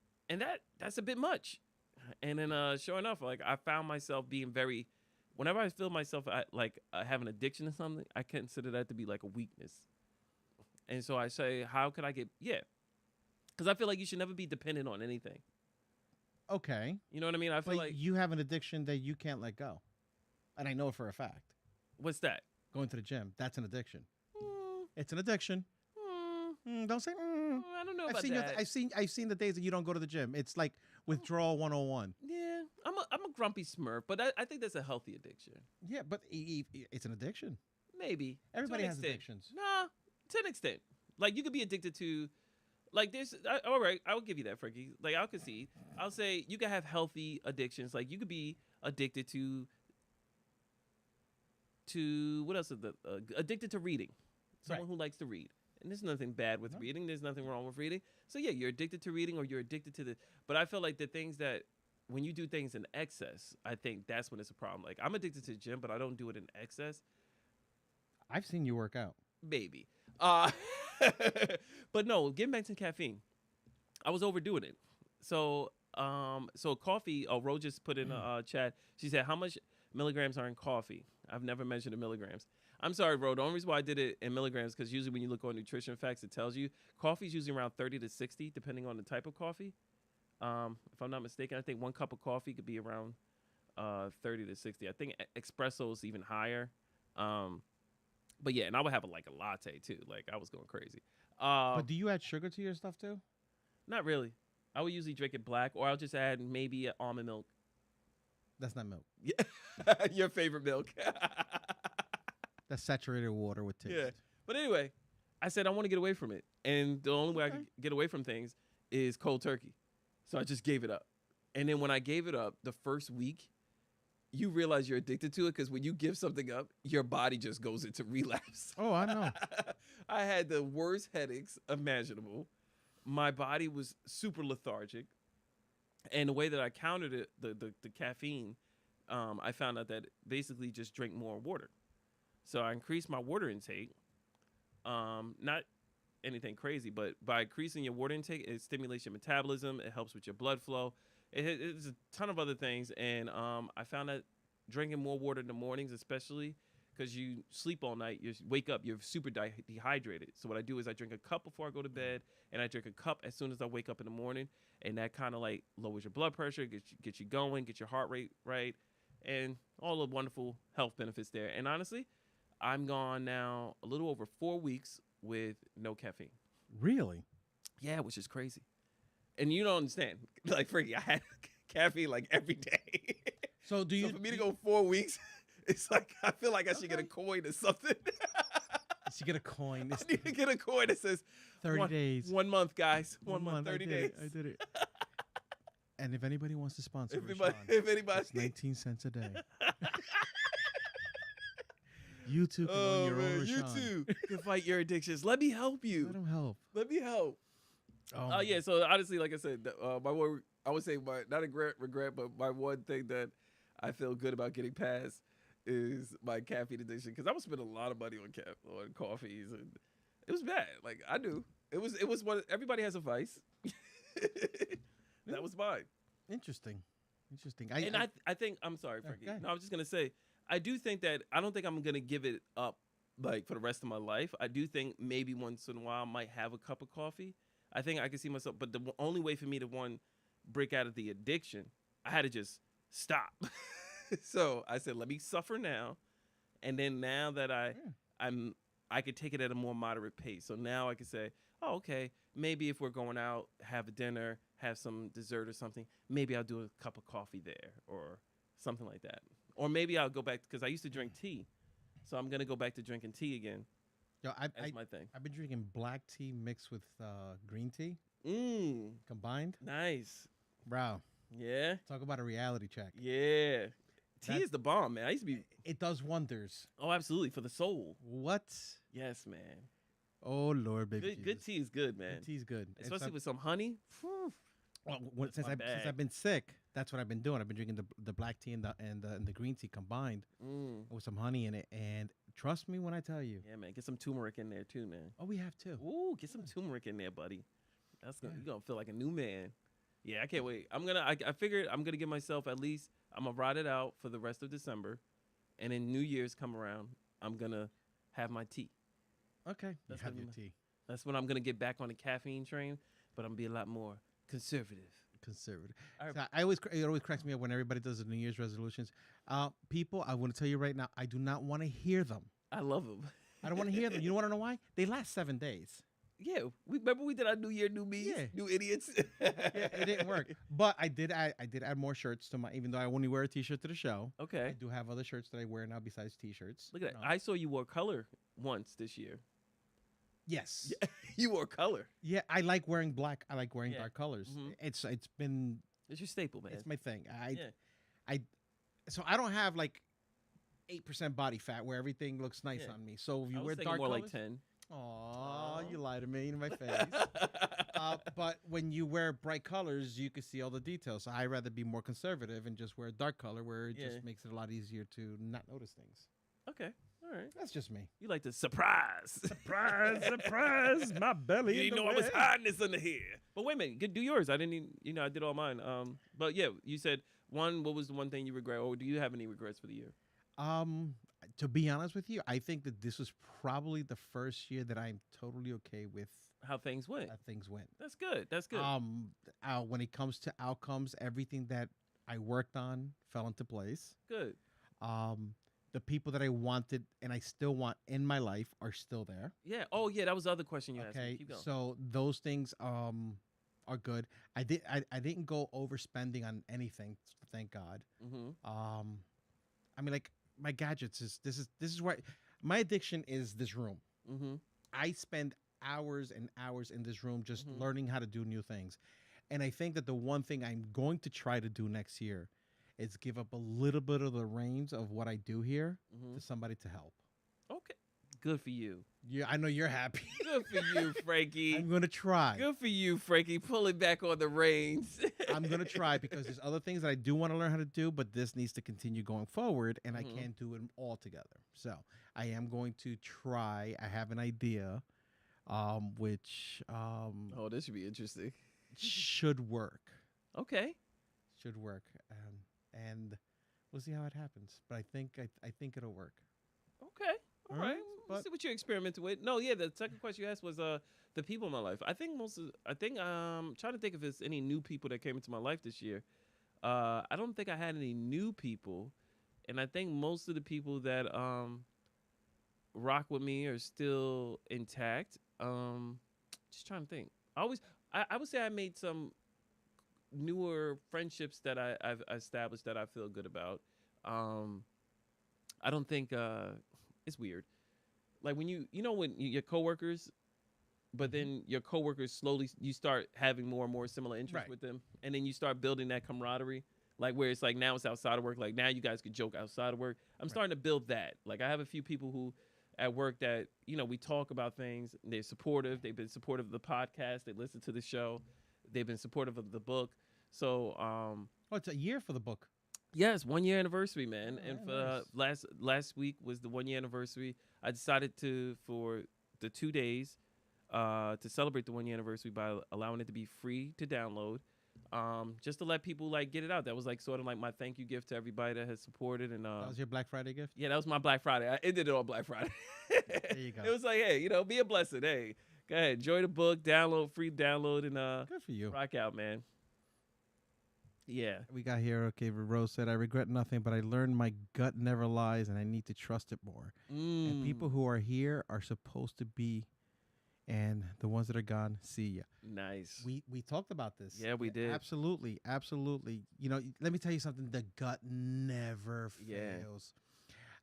that's a bit much. And then sure enough, like I found myself being whenever I feel myself have an addiction to something, I consider that to be like a weakness. And so I say, how could I because I feel like you should never be dependent on anything. Okay. You know what I mean? I feel But like, you have an addiction that you can't let go. And I know it for a fact. what's that? Going to the gym, that's an addiction. Mm, It's an addiction. Don't say. I don't know I've about seen that. I've seen the days that you don't go to the gym. It's like withdrawal 101. Yeah, I'm a grumpy Smurf, but I think that's a healthy addiction. Yeah, but it's an addiction. Maybe Everybody to an has extent. addictions. Nah, to an extent. Like you could be addicted to, like all right, I will give you that, Frankie. Like I'll concede. I'll say you can have healthy addictions. Like you could be addicted to what else is addicted to reading. Someone Right. who likes to read. And there's nothing bad with reading. There's nothing wrong with reading. So yeah, you're addicted to reading or you're addicted to but I feel like the things that when you do things in excess, I think that's when it's a problem. Like I'm addicted to the gym, but I don't do it in excess. I've seen you work out. Maybe. But no, getting back to caffeine. I was overdoing it. So coffee, Ro just put in a chat. She said, how much milligrams are in coffee? I've never measured the milligrams. I'm sorry, Ro. The only reason why I did it in milligrams because usually when you look on nutrition facts, it tells you coffee is usually around 30 to 60, depending on the type of coffee. If I'm not mistaken, I think 1 cup of coffee could be around 30 to 60. I think espresso is even higher. But yeah, and I would have a latte too. Like I was going crazy. But do you add sugar to your stuff too? Not really. I would usually drink it black, or I'll just add maybe almond milk. That's not milk. Yeah, your favorite milk. That's saturated water with taste. Yeah. But anyway, I said I want to get away from it, and the only way I could get away from things is cold turkey. So I just gave it up. And then when I gave it up, the first week, you realize you're addicted to it because when you give something up, your body just goes into relapse. Oh, I know. I had the worst headaches imaginable. My body was super lethargic. And the way that I countered it, the caffeine, I found out that basically just drink more water. So I increased my water intake. Not anything crazy, but by increasing your water intake, it stimulates your metabolism. It helps with your blood flow. It's a ton of other things. And I found that drinking more water in the mornings, especially because you sleep all night, you wake up, you're super dehydrated. So what I do is I drink a cup before I go to bed, and I drink a cup as soon as I wake up in the morning. And that kind of like lowers your blood pressure, gets you going, get your heart rate right, and all the wonderful health benefits there. And honestly, I'm gone now a little over 4 weeks with no caffeine. Really? Yeah, which is crazy. And you don't understand. Like, Frankie, I had caffeine like every day. So do you? So for me to go 4 weeks, it's like I feel like I should get a coin or something. You get a coin. I need to get a coin that says 30 days. 1 month, guys. 1 month, 30 days. I did it. And if anybody wants to sponsor If anybody, it's 19 cents a day. You too can own your own you Rashawn. too can fight your addictions. Let me help you. Let him help. Let me help. Oh, Yeah. So honestly, like I said, my one, I would say my not a regret, but my one thing that I feel good about getting past is my caffeine addiction because I was spending a lot of money on coffees, and it was bad. Like I knew it was one. Everybody has a vice. That was mine. interesting. Interesting. I think I'm sorry, go Frankie. ahead. No, I was just gonna say I do think that I don't think I'm gonna give it up like for the rest of my life. I do think maybe once in a while I might have a cup of coffee. I think I can see myself, but the only way for me to break out of the addiction, I had to just stop. So I said, let me suffer now, and then now that I could take it at a more moderate pace. So now I could say, oh, okay, maybe if we're going out, have a dinner, have some dessert or something, maybe I'll do a cup of coffee there or something like that. Or maybe I'll go back because I used to drink tea. So I'm going to go back to drinking tea again. Yo, That's my thing. I've been drinking black tea mixed with green tea combined. Nice. Bro, Yeah. talk about a reality check. Yeah. Tea That- is the bomb, man. I used to be, It does wonders. oh, absolutely, for the soul. What? Yes, man. Oh Lord, baby. Good tea is good, man. Good tea's good. And Especially so- with some honey. Whew. well, since my I've bag. been sick, that's what I've been doing. I've been drinking the black tea and the green tea combined with some honey in it. And trust me when I tell you, Yeah, man. Get some turmeric in there too, man. oh, we have too. Ooh, get some turmeric in there, buddy. That's gonna, you're gonna feel like a new man. Yeah, I can't wait. I figured I'm gonna give myself at least, I'm gonna ride it out for the rest of December, and then New Year's come around, I'm gonna have my tea. Okay, That's you have gonna your be tea. That's when I'm gonna get back on the caffeine train, but I'm gonna be a lot more conservative. Conservative. All right. So it always cracks me up when everybody does the New Year's resolutions. People, I want to tell you right now, I do not want to hear them. I love them. I don't want to hear them. You want to know why? They last 7 days. Yeah, we remember we did our New Year, New Me's, Yeah. New Idiots. Yeah, it didn't work. But I did add more shirts to my. Even though I only wear a T-shirt to the show, I Okay, do have other shirts that I wear now besides T-shirts. look at that. You know. I saw you wore color once this year. Yes. You wore color. Yeah, I like wearing black. I like wearing Yeah. dark colors. Mhm. It's been It's your staple, man. it's my thing. Yeah. So I don't have like 8% body fat where everything looks nice Yeah. on me. So if I you was wear thinking dark more colors, like 10. Aw, you Aw. lie to me in my face. But when you wear bright colors, you can see all the details. So I'd rather be more conservative and just wear a dark color where it Yeah. just makes it a lot easier to not notice things. Okay, all right. That's just me. You like to surprise. Surprise, my belly. You didn't know I was hiding this under here. But wait a minute, do yours. I didn't even, I did all mine. But yeah, you said what was the one thing you regret, or do you have any regrets for the year? To be honest with you, I think that this was probably the first year that I'm totally okay with How things went. how things went. That's good. That's good. When it comes to outcomes, everything that I worked on fell into place. Good. The people that I wanted and I still want in my life are still there. Yeah. Oh yeah, that was the other question you asked me. Okay, Keep going. so those things are good. I didn't go overspending on anything, thank God. Mm-hmm. I mean, like my gadgets this is where my addiction is. This room. Mm-hmm. I spend hours and hours in this room just Mhm. learning how to do new things. And I think that the one thing I'm going to try to do next year is give up a little bit of the reins of what I do here Mm-hmm. to somebody to help. Okay. Good for you. Yeah, I know you're happy. Good for you, Frankie. I'm going to try. Good for you, Frankie. Pulling back on the reins. I'm going to try because there's other things that I do want to learn how to do, but this needs to continue going forward, and Mhm. I can't do it all together. So I am going to try. I have an idea, which Oh, this should be interesting. should work. Okay. Should work, and we'll see how it happens. But I think it'll work. Okay. All All right. right, We'll but- see what you experimented with. No, yeah. The second question you asked was the people in my life. I think trying to think if there's any new people that came into my life this year. I don't think I had any new people, and I think most of the people that rock with me are still intact. Just trying to think. I would say I made some newer friendships that I've established that I feel good about. I don't think it's weird. Like when when your coworkers, but then your coworkers slowly you start having more and more similar interests Right. with them, and then you start building that camaraderie. Like where it's like now it's outside of work. Like now you guys could joke outside of work. I'm Right. starting to build that. Like I have a few people who at work that we talk about things. They're supportive. They've been supportive of the podcast. They listen to the show. They've been supportive of the book. So Oh, it's a year for the book. yes, 1 year anniversary, man. Oh, And nice. for last week was the 1 year anniversary. I decided for the 2 days to celebrate the 1 year anniversary by allowing it to be free to download. just to let people like get it out. That was like sort of like my thank you gift to everybody that has supported. And That was your Black Friday gift? yeah, that was my Black Friday. I ended it on Black Friday. There you go. It was like, hey, be a blessing. Hey, go ahead, enjoy the book, free download, and Good for you. rock out, man. Yeah. We got here. Okay, Rose said, I regret nothing, but I learned my gut never lies and I need to trust it more. And people who are here are supposed to be, and the ones that are gone, see ya. Nice. We talked about this. Yeah, we did. Absolutely. Absolutely. Let me tell you something. The gut never Yeah. fails.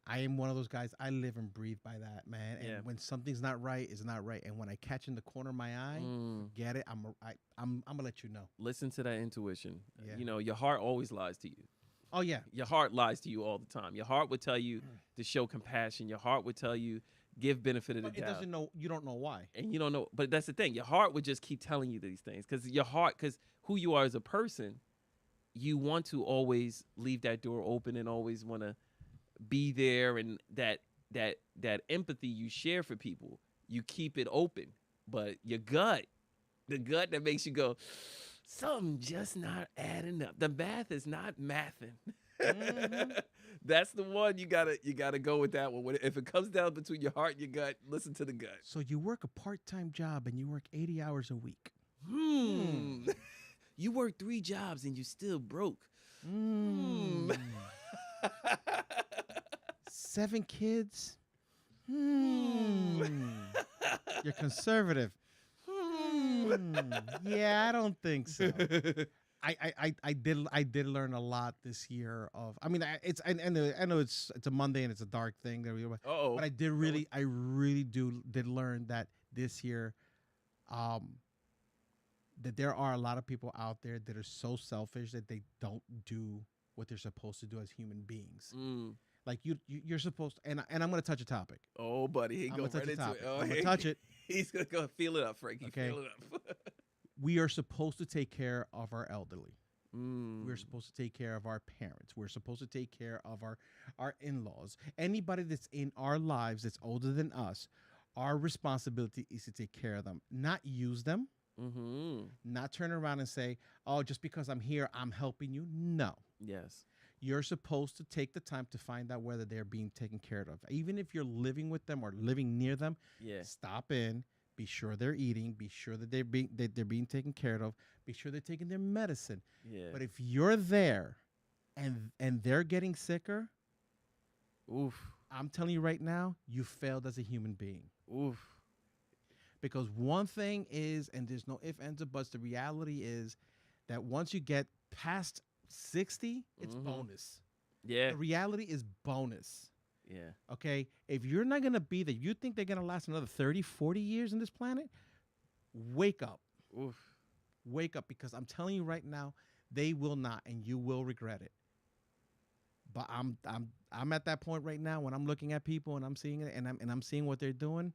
I am one of those guys. I live and breathe by that, man. And Yeah. when something's not right, it's not right. And when I catch in the corner of my eye, get it. I'm gonna let you know. Listen to that intuition. Yeah. Your heart always lies to you. Oh yeah. Your heart lies to you all the time. Your heart would tell you to show compassion. Your heart would tell you give benefit of the But it doubt. doesn't know. You don't know why. And you don't know, but that's the thing. Your heart would just keep telling you these things because because who you are as a person, you want to always leave that door open and always want to be there, and that empathy you share for people, you keep it open. But your gut, the gut that makes you go, something just not adding up. The math is not mathing. That's the one you gotta go with that one. If it comes down between your heart and your gut, listen to the gut. So you work a part-time job and you work 80 hours a week. You work 3 jobs and you still broke. 7 kids. You're conservative. Yeah, I don't think so. I did learn a lot this year of. I mean, I know it's a Monday and it's a dark thing. Uh-oh. But I really did learn that this year, that there are a lot of people out there that are so selfish that they don't do what they're supposed to do as human beings. Like you're supposed to, and I'm going to touch a topic. Oh, buddy, he I'm go gonna touch right a into topic. it. Oh, I'm gonna touch it. He's gonna go feel it up, Frankie. Okay. Feel it up. We are supposed to take care of our elderly. We're supposed to take care of our parents. We're supposed to take care of our in-laws. Anybody that's in our lives that's older than us, our responsibility is to take care of them, not use them, not turn around and say, oh, just because I'm here, I'm helping you. No. Yes. You're supposed to take the time to find out whether they're being taken care of. Even if you're living with them or living near them, stop in, be sure they're eating, be sure that they're being taken care of, be sure they're taking their medicine. Yeah. But if you're there and they're getting sicker, I'm telling you right now, you failed as a human being. Because one thing is, and there's no ifs, ands, or buts, the reality is that once you get past 60, it's bonus. Yeah. The reality is bonus. Yeah. Okay? If you're not going to be there, you think they're going to last another 30, 40 years on this planet? Wake up. Wake up, because I'm telling you right now, they will not, and you will regret it. But I'm at that point right now when I'm looking at people and I'm seeing it and I'm seeing what they're doing,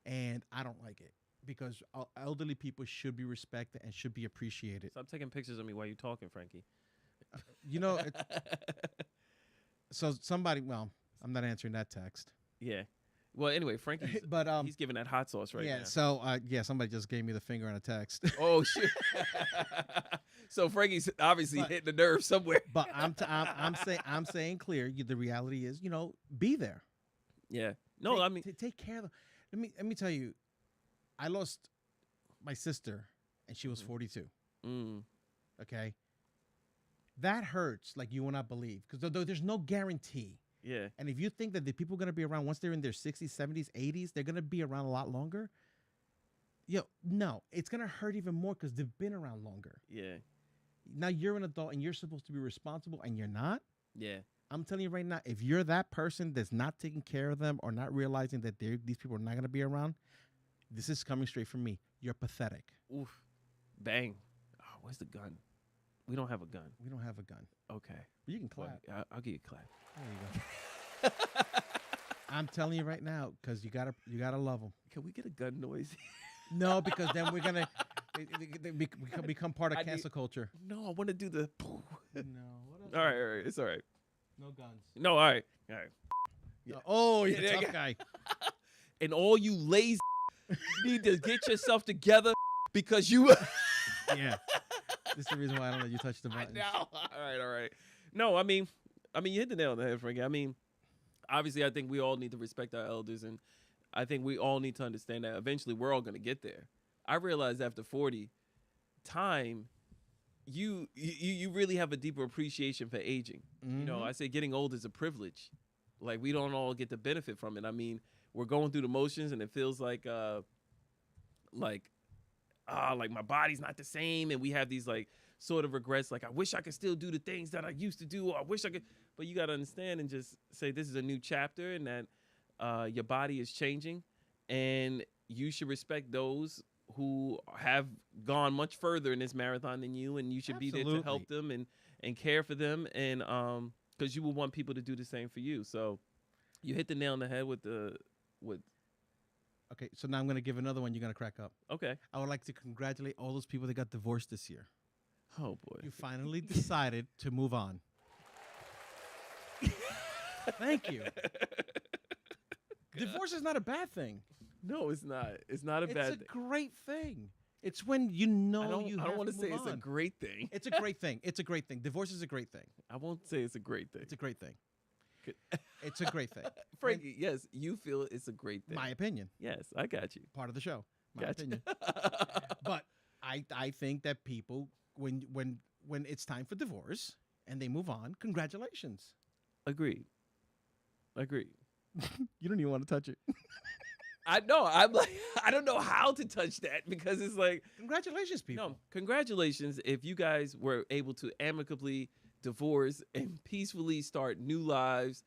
and I don't like it, because elderly people should be respected and should be appreciated. Stop taking pictures of me while you're talking, Frankie. So somebody, well, I'm not answering that text. Yeah. Well, anyway, Frankie, but he's giving that hot sauce right now. So somebody just gave me the finger on a text. Oh shit! So Frankie's obviously hitting the nerve somewhere. But I'm saying clear. The reality is, be there. Yeah. No, I mean, take care of them. Let me tell you, I lost my sister, and she was 42. Okay. That hurts, like you will not believe, because there's no guarantee. Yeah. And if you think that the people are going to be around once they're in their 60s, 70s, 80s, they're going to be around a lot longer. No, it's going to hurt even more because they've been around longer. Yeah. Now you're an adult and you're supposed to be responsible, and you're not. Yeah. I'm telling you right now, if you're that person that's not taking care of them or not realizing that these people are not going to be around, this is coming straight from me. You're pathetic. Oof. Bang. Oh, where's the gun? We don't have a gun. We don't have a gun. Okay. You can clap. Well, I'll give you a clap. There you go. I'm telling you right now, because you gotta love them. Can we get a gun noise? No, because then we're gonna become part of cancel culture. No, I want to do the. No. What else? All right. It's all right. No guns. No, all right. Yeah. Oh, you're Yeah, a tough guy. And all you lazy need to get yourself together because you. Yeah. This is the reason why I don't let you touch the I buttons. know. All right. No, I mean, you hit the nail on the head, Frankie. I mean, obviously, I think we all need to respect our elders, and I think we all need to understand that eventually we're all going to get there. I realized after 40, time, you really have a deeper appreciation for aging. You know, I say getting old is a privilege. Like, we don't all get the benefit from it. I mean, we're going through the motions, and it feels like my body's not the same, and we have these like sort of regrets. Like, I wish I could still do the things that I used to do. Or I wish I could, but you got to understand and just say this is a new chapter, and that your body is changing, and you should respect those who have gone much further in this marathon than you, and you should be there to help them and care for them, and because you will want people to do the same for you. So you hit the nail on the head with Okay, so now I'm going to give another one you're going to crack up. okay. I would like to congratulate all those people that got divorced this year. Oh boy. You finally decided to move on. Thank you. Divorce is not a bad thing. No, it's not. It's not a bad It's a thing. great thing. It's when you know I don't you want have to to say move it's a on. great thing. It's a great thing. It's a great thing. Divorce is a great thing. I won't say it's a great thing. It's a great thing. Good. It's a great thing. Frankie, yes, you feel it's a great thing. My opinion. Yes, I got you. Part of the show. My Gotcha. opinion. But I think that people when it's time for divorce and they move on, congratulations. Agreed. You don't even want to touch it. I know. I'm like, I don't know how to touch that because it's like, Congratulations, people. no, congratulations if you guys were able to amicably divorce and peacefully start new lives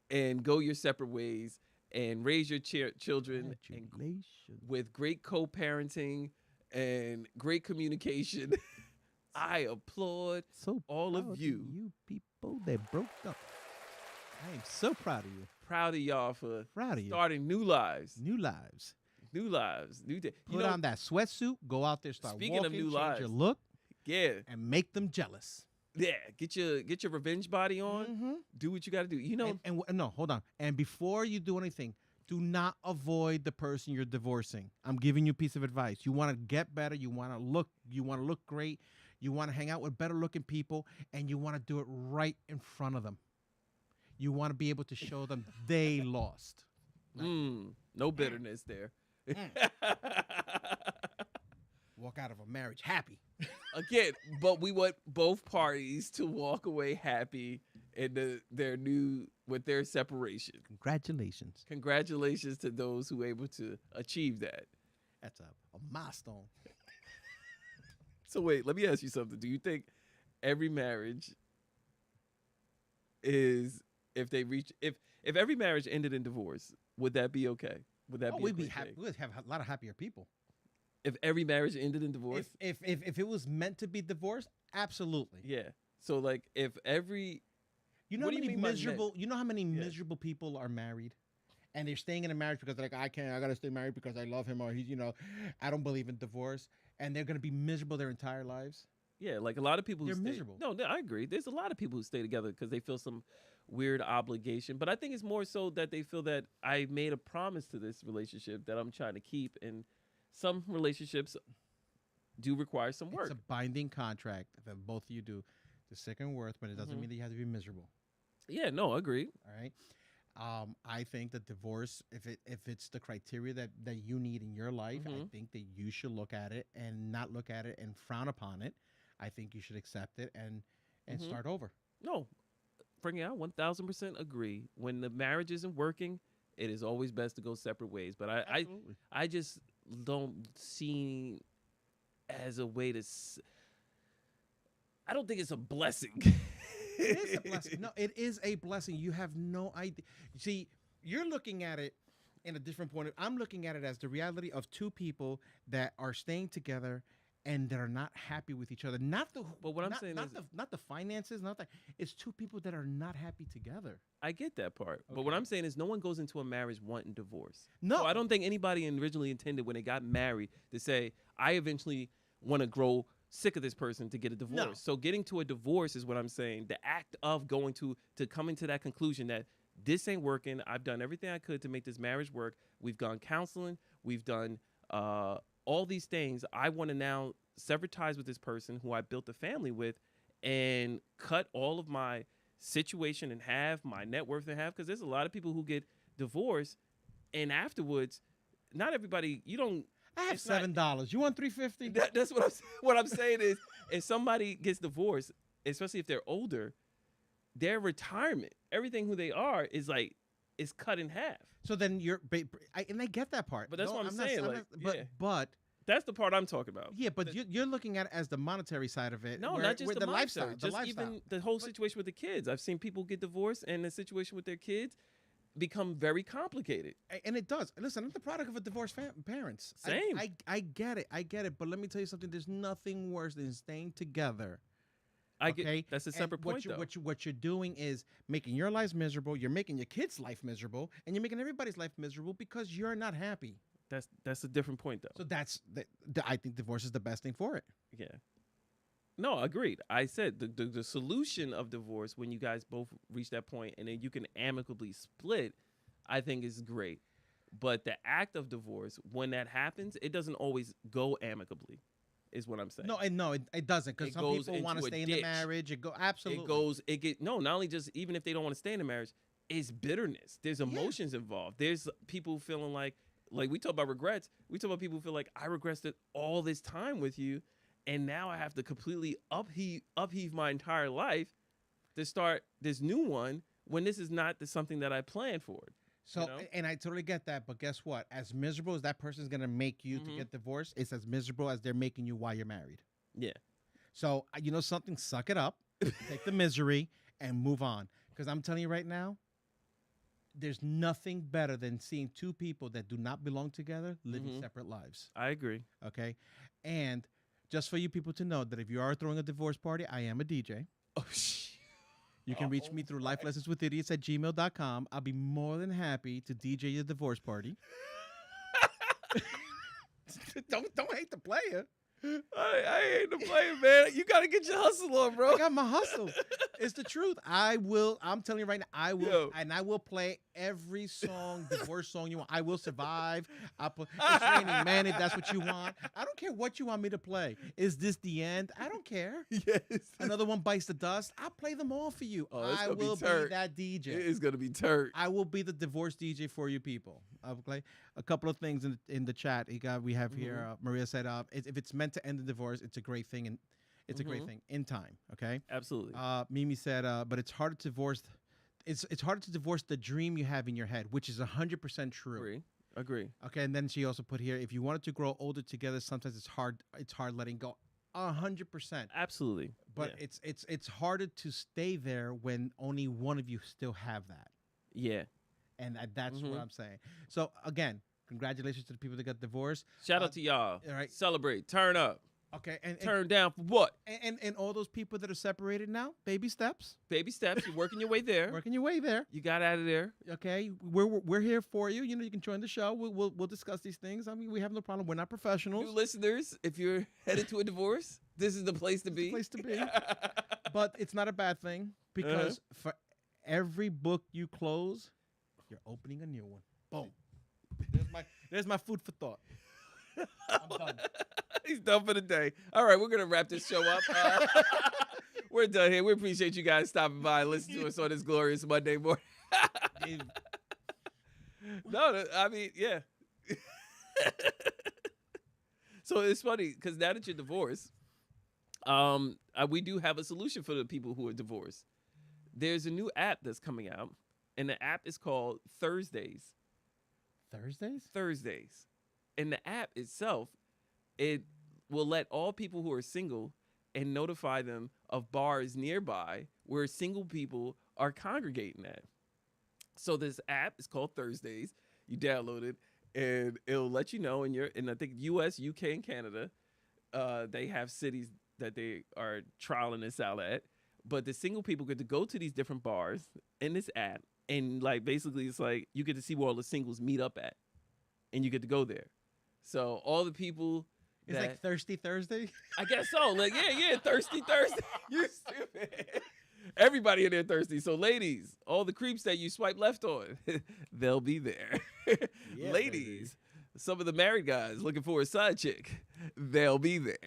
and go your separate ways and raise your children and Congratulations. with great co-parenting and great communication. I applaud So all of proud you. You people that broke up. I am so proud of you. Proud of y'all for Proud of you. starting new lives. New lives. New lives. New day. Put on that sweatsuit. Go out there. Start Speaking of walking. new change lives. your look Yeah. and make them jealous. Yeah. Get your revenge body on. Mm-hmm. Do what you got to do. You know, No, hold on. And before you do anything, do not avoid the person you're divorcing. I'm giving you a piece of advice. You want to get better. You want to look great. You want to hang out with better looking people, and you want to do it right in front of them. You want to be able to show them they lost. no bitterness there. Walk out of a marriage happy. Again, but we want both parties to walk away happy in with their separation. Congratulations. Congratulations to those who were able to achieve that. That's a milestone. So wait, let me ask you something. Do you think every marriage is if every marriage ended in divorce, would that be okay? Would that be? We'd be great happy. thing? We'd have a lot of happier people. If every marriage ended in divorce? If it was meant to be divorced, absolutely. Yeah. So like if every You know What how do you many mean by miserable? You know how many Yeah. miserable people are married, and they're staying in a marriage because they're like, I can't. I gotta stay married because I love him, or he's. I don't believe in divorce, and they're gonna be miserable their entire lives. Yeah, like a lot of people who They're stay, miserable. No, I agree. There's a lot of people who stay together because they feel some weird obligation. But I think it's more so that they feel that I made a promise to this relationship that I'm trying to keep. And some relationships do require some work. It's a binding contract that both of you do to second worth, but it doesn't mean that you have to be miserable. Yeah, no, agreed. All right. I think that divorce, if it's the criteria that you need in your life, I think that you should look at it and not look at it and frown upon it. I think you should accept it and start over. No, Frankie, I 1000% agree. When the marriage isn't working, it is always best to go separate ways. But Absolutely. I just don't see as a way to. I don't think it's a blessing. It is a blessing. No, it is a blessing. You have no idea. See, you're looking at it in a different point. I'm looking at it as the reality of two people that are staying together and that are not happy with each other. Not the. But what I'm not, saying not is- not the finances. Not that. It's two people that are not happy together. I get that part. But what I'm saying is no one goes into a marriage wanting divorce. No. So I don't think anybody originally intended when they got married to say, I eventually want to grow sick of this person to get a divorce. No. So getting to a divorce is what I'm saying. The act of going to coming to that conclusion that this ain't working. I've done everything I could to make this marriage work. We've gone counseling. We've done all these things. I want to now sever ties with this person who I built a family with and cut all of my situation in half, my net worth in half, because there's a lot of people who get divorced and afterwards, not everybody, you don't. I have it's not- $7. You want $3.50? That's what I'm saying is, if somebody gets divorced, especially if they're older, their retirement, everything who they are is cut in half. So then and I get that part. But that's what I'm saying, yeah. But That's the part I'm talking about. yeah, but you're looking at it as the monetary side of it. No, where- not just where the lifestyle. lifestyle. The Just lifestyle. even the whole situation with the kids. I've seen people get divorced and the situation with their kids become very complicated. And it does. Listen, I'm the product of a divorced parents. Same. I get it. I get it. But let me tell you something. There's nothing worse than staying together. I Okay? get that's a And separate point though. what you're doing is making your lives miserable. You're making your kids' life miserable, and you're making everybody's life miserable because you're not happy. That's a different point though. So I think divorce is the best thing for it. Yeah. No, agreed. I said the solution of divorce when you guys both reach that point and then you can amicably split, I think is great. But the act of divorce, when that happens, it doesn't always go amicably, is what I'm saying. No, it doesn't, because It some goes people want to into a stay in the ditch. marriage. Absolutely. Not only just even if they don't want to stay in the marriage, it's bitterness. There's emotions involved. There's people feeling like we talk about regrets. We talk about people who feel like I regretted all this time with you, and now I have to completely upheave my entire life to start this new one when this is not something that I planned for. So, you know? and I totally get that, but guess what? As miserable as that person's gonna make you to get divorced, it's as miserable as they're making you while you're married. Yeah. So, you know something? Suck it up, take the misery, and move on. Because I'm telling you right now, there's nothing better than seeing two people that do not belong together living separate lives. I agree. Okay, and just for you people to know that if you are throwing a divorce party, I am a DJ. Oh shit. You can reach me through lifelessonswithidiots@gmail.com. I'll be more than happy to DJ your divorce party. don't hate the player. I ain't the player, man. You gotta get your hustle on, bro. I got my hustle. It's the truth. I'm telling you right now, I will. Yo. And I will play every divorce song you want. I will survive. I'll put It's Raining Man if that's what you want. I don't care what you want me to play. Is this the end? I don't care. Yes. Another one bites the dust. I'll play them all for you. Oh, it's I gonna be will be turd. that DJ. It is gonna be turd. I will be the divorce DJ for you people. I'll play a couple of things in the chat. We have here. Maria said, if it's meant to end the divorce, it's a great thing, and it's a great thing in time. Okay. Absolutely. Mimi said, but it's hard to divorce. It's harder to divorce the dream you have in your head, which is 100% true. Agree. Okay, and then she also put here, if you wanted to grow older together, sometimes it's hard. It's hard letting go. 100%. Absolutely. But yeah. it's harder to stay there when only one of you still have that. Yeah. And that's what I'm saying. So again, congratulations to the people that got divorced. Shout out to y'all. all right. Celebrate. Turn up. Okay, and Turn down for what? and all those people that are separated now, baby steps, Baby steps. You're working your way there. working your way there. You got out of there. Okay, we're here for you. You know, you can join the show. We'll discuss these things. I mean, we have no problem. We're not professionals. New listeners, if you're headed to a divorce, this is the place to be. Place to be. But it's not a bad thing because for every book you close, you're opening a new one. Boom. There's my food for thought. I'm done. He's done for the day. All right, we're going to wrap this show up. We're done here. We appreciate you guys stopping by and listening to us on this glorious Monday morning. No, I mean, yeah. So it's funny because now that you're divorced, we do have a solution for the people who are divorced. There's a new app that's coming out, and the app is called Thursdays. Thursdays. And the app itself, it will let all people who are single and notify them of bars nearby where single people are congregating at. So this app is called Thursdays. You download it, and it'll let you know in I think US, UK, and Canada, they have cities that they are trialing this out at. But the single people get to go to these different bars in this app, and like basically it's like you get to see where all the singles meet up at, and you get to go there. So all the people It's like Thirsty Thursday. I guess so. Like, yeah, Thirsty Thursday. You stupid. Everybody in there thirsty. So ladies, all the creeps that you swipe left on, they'll be there. Yeah, Ladies, some of the married guys looking for a side chick, they'll be there.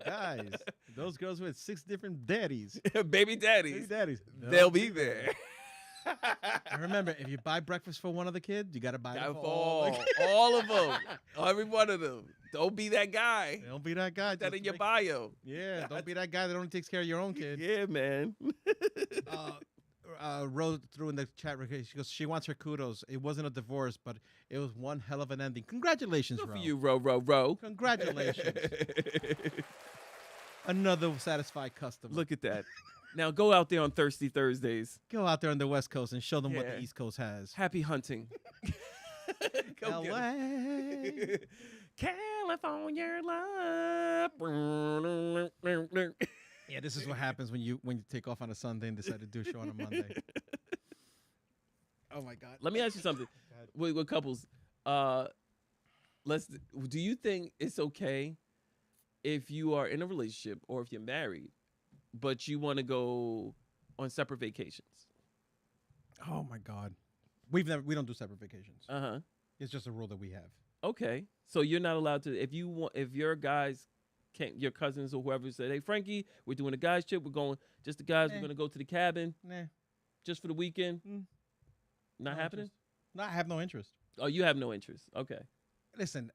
Guys, those girls with 6 different daddies. Baby daddies, Baby daddies. they'll be there. And remember, if you buy breakfast for one of the kids, you got to buy it Gotta for all. fall. All of them. Every one of them. Don't be that guy. Don't be that guy. Put that just in your make- bio. Yeah, don't be that guy that only takes care of your own kid. Yeah, man. Rose threw in the chat. She goes, she wants her kudos. It wasn't a divorce, but it was one hell of an ending. Congratulations, Good for Ro. you, Ro. Congratulations. Another satisfied customer. Look at that. Now go out there on Thirsty Thursdays. Go out there on the West Coast and show them what Yeah. the East Coast has. Happy hunting. Go get 'em. LA. California love. Yeah, this is what happens when you take off on a Sunday and decide to do a show on a Monday. Oh my God. Let me ask you something. ahead. With couples, do you think it's okay if you are in a relationship or if you're married, but you want to go on separate vacations? Oh my God. We don't do separate vacations. Uh-huh. It's just a rule that we have. Okay. So you're not allowed to, if your guys can't, your cousins or whoever said, hey, Frankie, we're doing a guys trip. We're going, just the guys, we're going to go to the cabin Nah. just for the weekend. Mm. Not No happening? interest. No, I have no interest. Oh, you have no interest. Okay. Listen,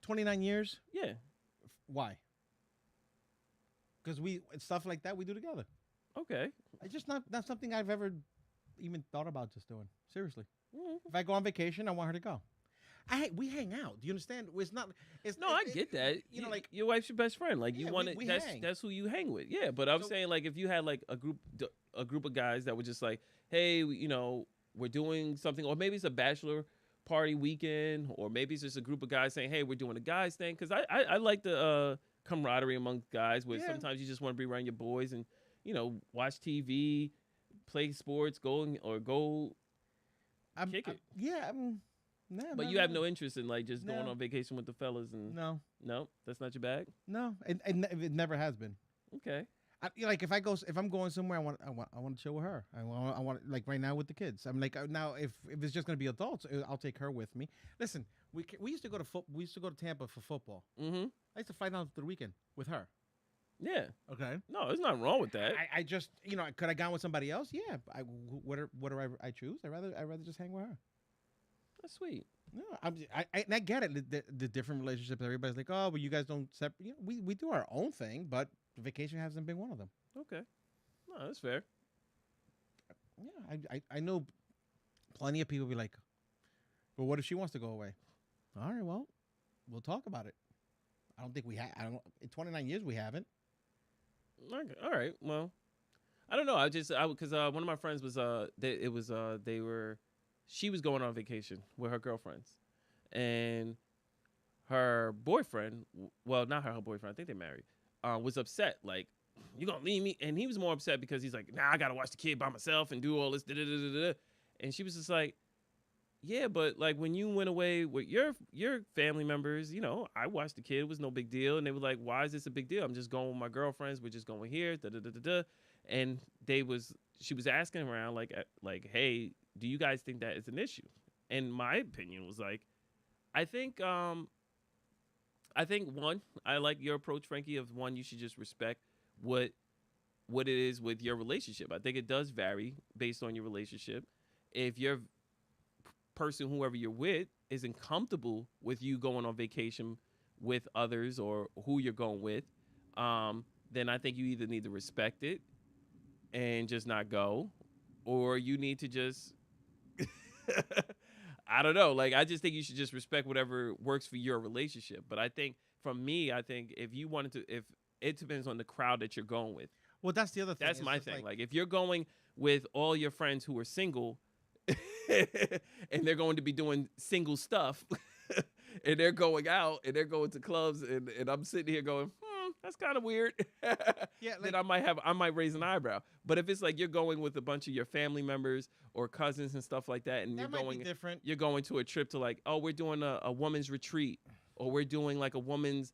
29 years. Yeah. Why? Because stuff like that we do together. Okay. It's just not something I've ever even thought about just doing. Seriously. Mm. If I go on vacation, I want her to go. We hang out. Do you understand? It's not. It's No, I get that. You know, like your wife's your best friend. Like Yeah, you want we to. hang. That's who you hang with. Yeah, but I'm So- saying like if you had like a group of guys that were just like, hey, we're doing something, or maybe it's a bachelor party weekend, or maybe it's just a group of guys saying, hey, we're doing a guys thing. Because I like the camaraderie among guys where Yeah. sometimes you just want to be around your boys and watch TV, play sports, go. Kick it. Yeah. Nah, But nah, you have nah. no interest in like just going No. on vacation with the fellas and No. no, that's not your bag. No. It never has been. Okay. Like if I'm going somewhere, I want to chill with her. I want like right now with the kids. I'm like now if it's just gonna be adults, I'll take her with me. Listen, we used to go to we used to go to Tampa for football. Mm-hmm. I used to fly down for the weekend with her. Yeah. Okay. No, there's nothing wrong with that. I just could I gone with somebody else? Yeah. Whatever I choose, I rather just hang with her. That's sweet. No, and I get it. The different relationships. Everybody's like, oh, well, you guys don't separate. We do our own thing, but vacation hasn't been one of them. Okay. No, that's fair. Yeah, I know plenty of people be like, but what if she wants to go away? All right, well, we'll talk about it. I don't think we have. I don't. In 29 years, we haven't. Okay. All right. Well, I don't know. Because one of my friends was she was going on vacation with her girlfriends, and her boyfriend, well, not her boyfriend, I think they married, was upset. Like, you gonna leave me? And he was more upset because he's like, nah, I gotta watch the kid by myself and do all this. And she was just like, yeah, but like when you went away with your family members, I watched the kid. It was no big deal. And they were like, why is this a big deal? I'm just going with my girlfriends. We're just going here. And she was asking around like, hey, do you guys think that is an issue? And my opinion was like, I think one, I like your approach, Frankie, of one, you should just respect what it is with your relationship. I think it does vary based on your relationship. If your person, whoever you're with, isn't comfortable with you going on vacation with others or who you're going with, then I think you either need to respect it and just not go, or you need to just I don't know. Like, I just think you should just respect whatever works for your relationship. But I think, from me, I think if you wanted to, if it depends on the crowd that you're going with. Well, that's the other thing. That's It's my just thing. Like, if you're going with all your friends who are single and they're going to be doing single stuff and they're going out and they're going to clubs and I'm sitting here going, that's kind of weird. Yeah, then like- I might raise an eyebrow. But if it's like you're going with a bunch of your family members or cousins and stuff like that, and that might be different. you're going to a trip to like, oh, we're doing a woman's retreat, or we're doing like a woman's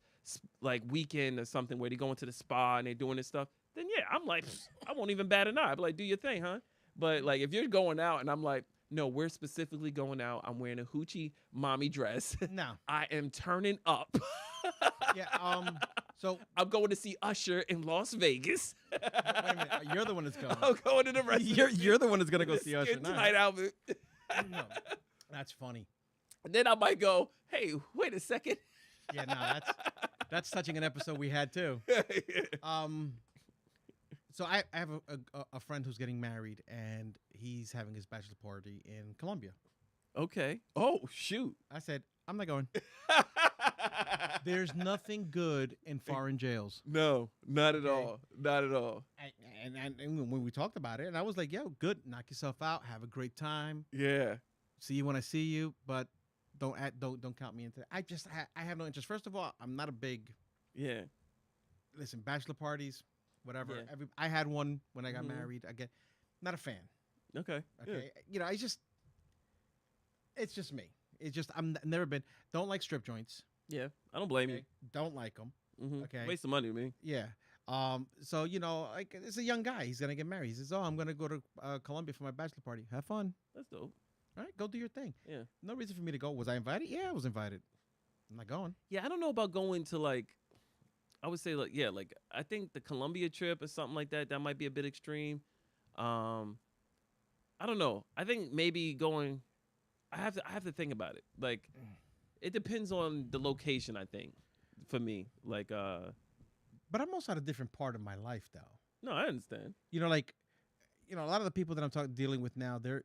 like weekend or something where they're going to the spa and they're doing this stuff, then yeah, I'm like, I won't even bat an eye. I'm like, do your thing, huh? But like if you're going out and I'm like, No, we're specifically going out. I'm wearing a hoochie mommy dress. No. I am turning up. Yeah. So I'm going to see Usher in Las Vegas. wait a minute. You're the one that's going. I'm going to the restaurant. You're the one that's gonna go see Usher. Skin Nah. tight outfit. No. That's funny. And then I might go, hey, wait a second. Yeah. No. That's touching an episode we had too. So I have a friend who's getting married, and he's having his bachelor party in Colombia. Okay. Oh, shoot. I said, I'm not going. There's nothing good in foreign jails. No, not at Okay. all. Not at all. And when we talked about it, and I was like, yo, good, knock yourself out, have a great time. Yeah. See you when I see you, but don't count me into it. I have no interest. First of all, I'm not a big Yeah. listen, bachelor parties, whatever. Yeah. I had one when I got Mhm. married. Again, not a fan. Okay. Yeah. Okay, it's just me. It's just never been. Don't like strip joints. Yeah. I don't blame Okay? Don't like them. you. Mm-hmm. Okay. Waste of money to me. Yeah. So like it's a young guy. He's gonna get married. He says, "Oh, I'm gonna go to Colombia for my bachelor party. Have fun. That's dope. All right, go do your thing." Yeah. No reason for me to go. Was I invited? Yeah, I was invited. I'm not going. Yeah, I don't know about going to like, I would say like, yeah, like I think the Colombia trip or something like that, that might be a bit extreme. I don't know. I think maybe going, I have to think about it. Like, it depends on the location, I think, for me. Like, But I'm also at a different part of my life, though. no, I understand. A lot of the people that I'm dealing with now, they're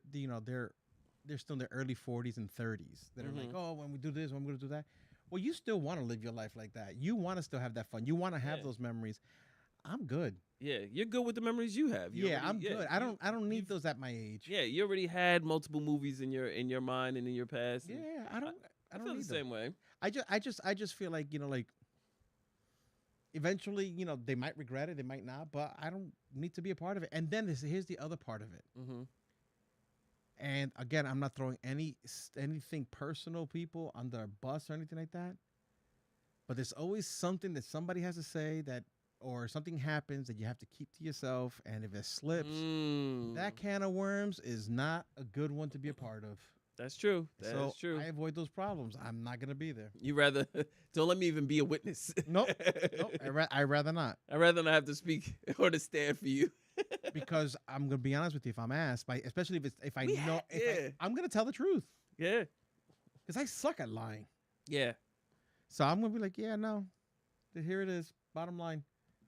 still in their early 40s and 30s. That are like, Mhm. oh, when we do this, when we're gonna do that. Well, you still want to live your life like that. You want to still have that fun. You want to have Yeah. those memories. I'm good. Yeah, you're good with the memories you have. You Yeah, already- I'm good. I you- don't need you've- those at my age. Yeah, you already had multiple movies in your mind and in your past. and Yeah, I don't I feel need the them. same way. I just feel like, like eventually, they might regret it, they might not, but I don't need to be a part of it. And then here's the other part of it. Mm-hmm. And again, I'm not throwing anything personal, people, under a bus or anything like that. But there's always something that somebody has to say or something happens that you have to keep to yourself. And if it slips, that can of worms is not a good one to be a part of. That's true. That's So true. I avoid those problems. I'm not gonna be there. You rather don't let me even be a witness. Nope. I'd rather not, I'd rather not have to speak or to stand for you. because I'm gonna be honest with you. If I'm asked, especially if I We know, ha- yeah. I'm gonna tell the truth, Yeah. because I suck at lying. Yeah. So I'm gonna be like, yeah, no, here it is. Bottom line,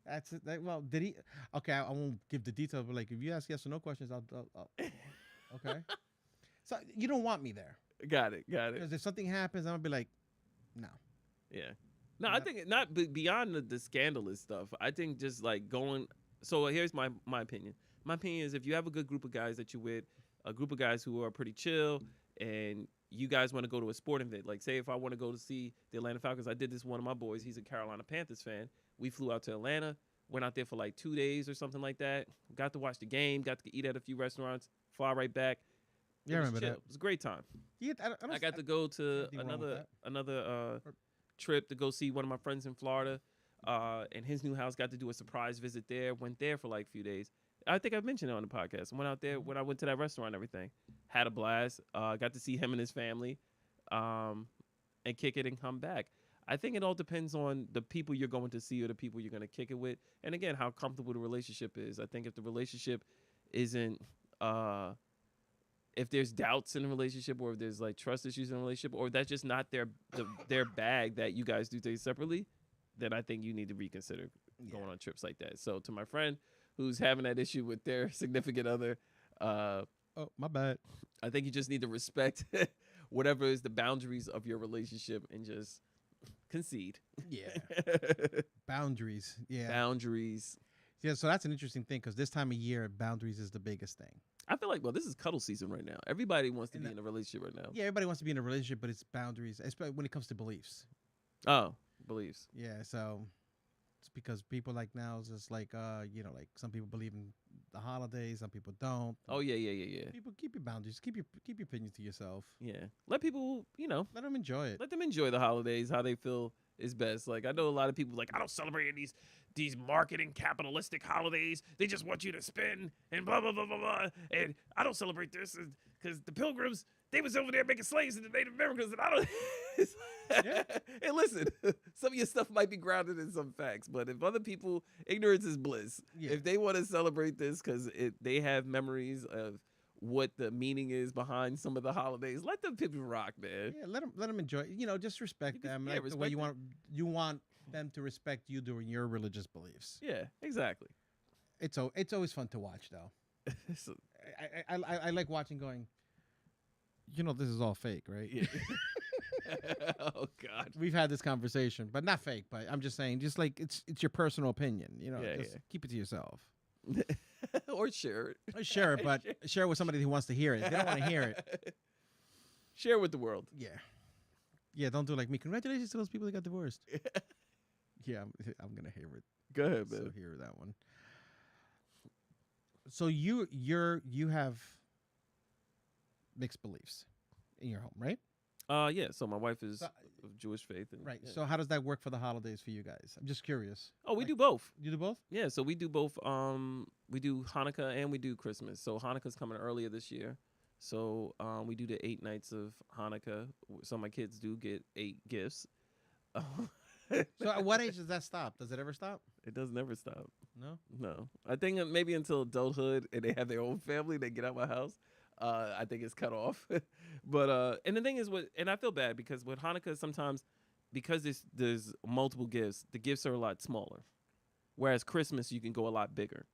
that's it. Did he? Okay, I won't give the details, but like, if you ask yes or no questions, I'll okay. So you don't want me there, Got it. because if something happens, I'm gonna be like, no. Yeah. No, I Not- think beyond the scandalous stuff. I think just like going. So here's my opinion. My opinion is if you have a good group of guys that you're with, a group of guys who are pretty chill, and you guys want to go to a sporting event. Like, say if I want to go to see the Atlanta Falcons, I did this with one of my boys. He's a Carolina Panthers fan. We flew out to Atlanta, went out there for like 2 days or something like that. Got to watch the game, got to eat at a few restaurants, fly right back. Yeah, I It was remember chill. that. It was a great time. Yeah, I got to go to anything wrong with another trip to go see one of my friends in Florida, and his new house. Got to do a surprise visit there. Went there for like a few days. I think I've mentioned it on the podcast. Went out there when I went to that restaurant and everything. Had a blast. Got to see him and his family, and kick it and come back. I think it all depends on the people you're going to see or the people you're going to kick it with. And again, how comfortable the relationship is. I think if the relationship isn't, if there's doubts in a relationship, or if there's like trust issues in a relationship, or if that's just not their bag that you guys do things separately, then I think you need to reconsider going on trips like that. So to my friend who's having that issue with their significant other, Oh, my bad. I think you just need to respect whatever is the boundaries of your relationship and just concede. Yeah. Boundaries. Yeah. Boundaries. Yeah. So that's an interesting thing, because this time of year, boundaries is the biggest thing. I feel like, well, this is cuddle season right now. Everybody wants to And be in a relationship right now. Yeah, everybody wants to be in a relationship, but it's boundaries, especially when it comes to beliefs. Oh, beliefs. Yeah, so it's because people like now is just like like some people believe in the holidays, some people don't. Oh yeah. People keep your boundaries, keep your opinions to yourself. Yeah. Let people, Let them enjoy it. let them enjoy the holidays, how they feel is best. Like I know a lot of people like I don't celebrate these marketing capitalistic holidays. They just want you to spend and blah blah blah blah blah. And I don't celebrate this because the Pilgrims they was over there making slaves in the Native Americans, and I don't. Yeah. And listen, some of your stuff might be grounded in some facts, but if other people, ignorance is bliss. Yeah. If they want to celebrate this because they have memories of what the meaning is behind some of the holidays, let them people rock, man. Yeah, let them enjoy. Just respect them. yeah, Like the way respect you want them to respect you during your religious beliefs. Yeah, exactly. It's always fun to watch, though. So, I like watching. Going, this is all fake, right? yeah. Oh God. We've had this conversation, but not fake. But I'm just saying, just like it's your personal opinion. Yeah, just yeah. keep it to yourself. Or share it. Share it, but share it with somebody who wants to hear it. They don't want to hear it. Share it with the world. Yeah. Don't do like me. Congratulations to those people that got divorced. Yeah, I'm gonna hear it. Go ahead, man. So hear that one. So you have mixed beliefs in your home, right? Yeah. So my wife is So- of Jewish faith, and Right. yeah. So how does that work for the holidays for you guys? I'm just curious. Oh, we like- do both. You do both? Yeah, so we do both. We do Hanukkah and we do Christmas. So Hanukkah's coming earlier this year. So we do the 8 nights of Hanukkah. So my kids do get 8 gifts. So at what age does that stop? Does it ever stop? It does never stop. No. No, I think maybe until adulthood and they have their own family, they get out my house. I think it's cut off. But and the thing is, and I feel bad because with Hanukkah sometimes because there's multiple gifts, the gifts are a lot smaller, whereas Christmas you can go a lot bigger.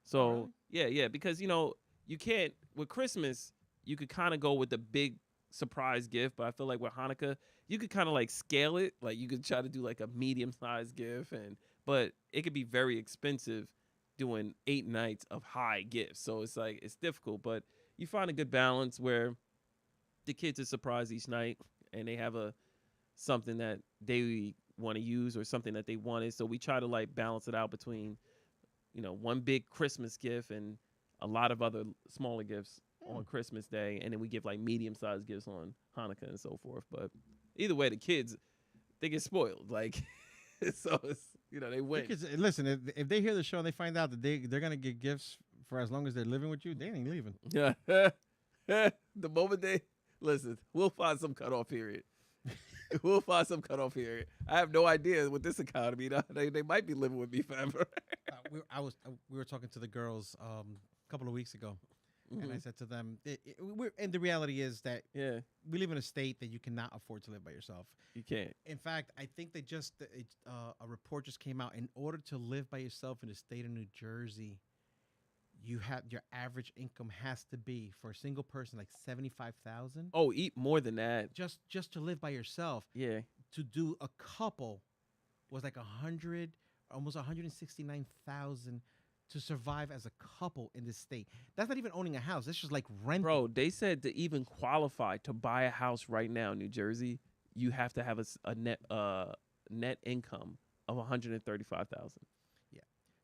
So yeah, because you can't with Christmas you could kind of go with the big surprise gift, but I feel like with Hanukkah you could kind of like scale it, like you could try to do like a medium sized gift, but it could be very expensive doing 8 nights of high gifts. So it's like it's difficult, but you find a good balance where the kids are surprised each night and they have something that they want to use or something that they wanted. So we try to like balance it out between, one big Christmas gift and a lot of other smaller gifts on Christmas Day, and then we give like medium-sized gifts on Hanukkah and so forth. But either way, the kids they get spoiled, like so it's they win. Because listen, if they hear the show and they find out that they're gonna get gifts for as long as they're living with you, they ain't leaving. Yeah, the moment they listen, we'll find some cutoff period. We'll find some cutoff period. I have no idea with this economy. They might be living with me forever. We were talking to the girls a couple of weeks ago, and I Mhm. said to them, and the reality is that Yeah, we live in a state that you cannot afford to live by yourself. you can't. In fact, I think they a report just came out. In order to live by yourself in the state of New Jersey, your average income has to be for a single person like $75,000. Oh, eat more than that. Just to live by yourself. Yeah. To do a couple was like almost 169,000 to survive as a couple in this state. That's not even owning a house. That's just like renting. Bro, they said to even qualify to buy a house right now in New Jersey, you have to have a net income of 135,000.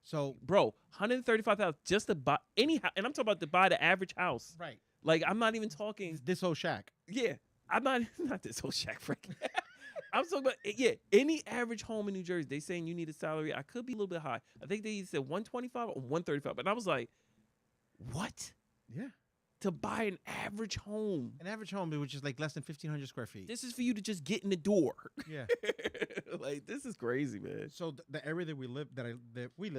So Bro, 135,000 just to buy any house, and I'm talking about to buy the average house. right, Like I'm not even talking. this whole shack. Yeah, I'm not this whole Shaq Frank. I'm talking about any average home in New Jersey. They saying you need a salary. I could be a little bit high. I think they said 125 or 135, but I was like, what? Yeah, To buy an average home? an average home which is like less than 1,500 square feet. This is for you to just get in the door. Yeah. Like this is crazy, man. So the area that we live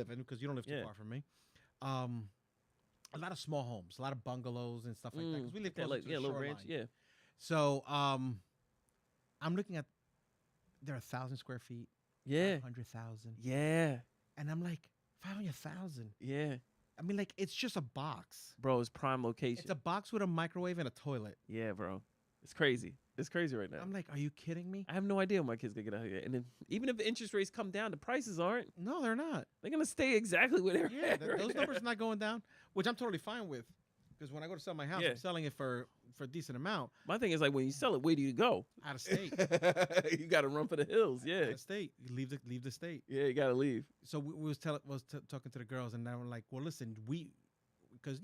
in, because you don't live too Yeah. far from me, a lot of small homes, a lot of bungalows and stuff like that. Because we live Yeah, close to the little shoreline. ranch. Yeah. So I'm looking at they're 1,000 square feet, Yeah. 100,000, Yeah. and I'm like 500,000. Yeah. I mean, like it's just a box. Bro, it's prime location. It's a box with a microwave and a toilet. Yeah, bro. It's crazy. It's crazy right now. I'm like, are you kidding me? I have no idea when my kids gonna get out here. And then, even if the interest rates come down, the prices aren't. No, they're not. They're gonna stay exactly where they're Yeah, at. right those now. numbers are not going down, which I'm totally fine with. Because when I go to sell my house, Yeah. I'm selling it for a decent amount My thing is like when you sell it, where do you go? out of state. You gotta run for the hills. Out Yeah. of state, you leave the state. Yeah, you gotta leave. So we was talking to the girls, and they were like, "Well, listen, because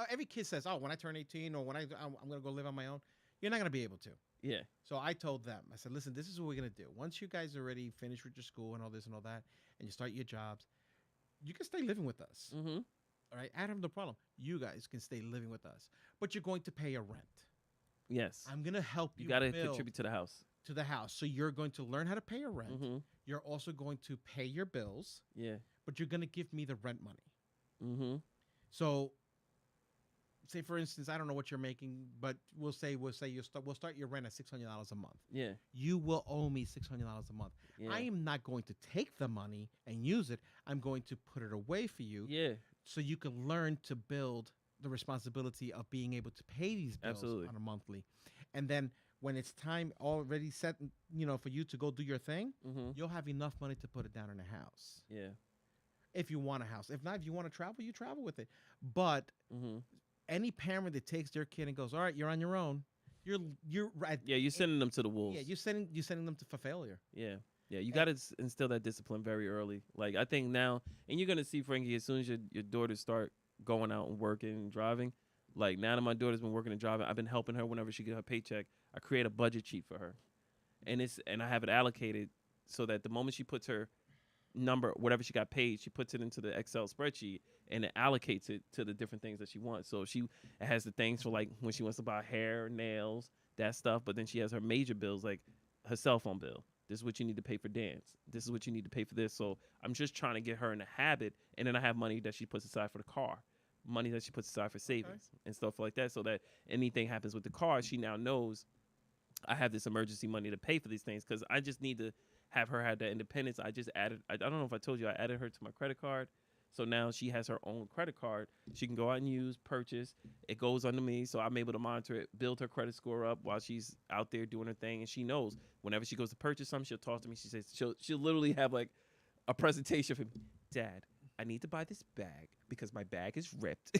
every kid says, oh, when I turn 18 or when I'm gonna go live on my own, You're not gonna be able to. Yeah. So I told them, I said, listen, this is what we're gonna do. Once you guys already finish with your school and all this and all that, and you start your jobs, you can stay living with us. Mm-hmm. All right, I have no problem. You guys can stay living with us, but you're going to pay a rent. Yes. I'm gonna help you. You got to build contribute to the house. to the house. So you're going to learn how to pay a rent. Mm-hmm. You're also going to pay your bills, Yeah. but you're gonna give me the rent money. Mm-hmm. So, say for instance, I don't know what you're making, but we'll say we'll start your rent at $600 a month. Yeah. You will owe me $600 a month. Yeah. I am not going to take the money and use it. I'm going to put it away for you, Yeah. so you can learn to build the responsibility of being able to pay these bills Absolutely. on a monthly. And then when it's time already set, for you to go do your thing, Mm-hmm. you'll have enough money to put it down in a house. Yeah. If you want a house. If not, if you want to travel, you travel with it. But Mm-hmm. any parent that takes their kid and goes, all right, you're on your own, you're right. Yeah. You're sending them to the wolves. Yeah, you're sending them for failure. Yeah. Yeah, you got to instill that discipline very early. Like, I think now, and you're going to see, Frankie, as soon as your daughters start going out and working and driving, like, now that my daughter's been working and driving, I've been helping her whenever she get her paycheck. I create a budget sheet for her. And I have it allocated so that the moment she puts her number, whatever she got paid, she puts it into the Excel spreadsheet and it allocates it to the different things that she wants. So it has the things for, like, when she wants to buy hair, nails, that stuff, but then she has her major bills, like her cell phone bill. This is what you need to pay for dance. This is what you need to pay for this. So I'm just trying to get her in a habit. And then I have money that she puts aside for the car, money that she puts aside for savings and stuff like that. So that anything happens with the car, she now knows I have this emergency money to pay for these things, because I just need to have her have that independence. I just added, I don't know if I told you, I added her to my credit card. So now she has her own credit card. She can go out and use, purchase. It goes under me, so I'm able to monitor it, build her credit score up while she's out there doing her thing. And she knows whenever she goes to purchase something, she'll talk to me. She says she'll literally have like a presentation for me. Dad, I need to buy this bag because my bag is ripped,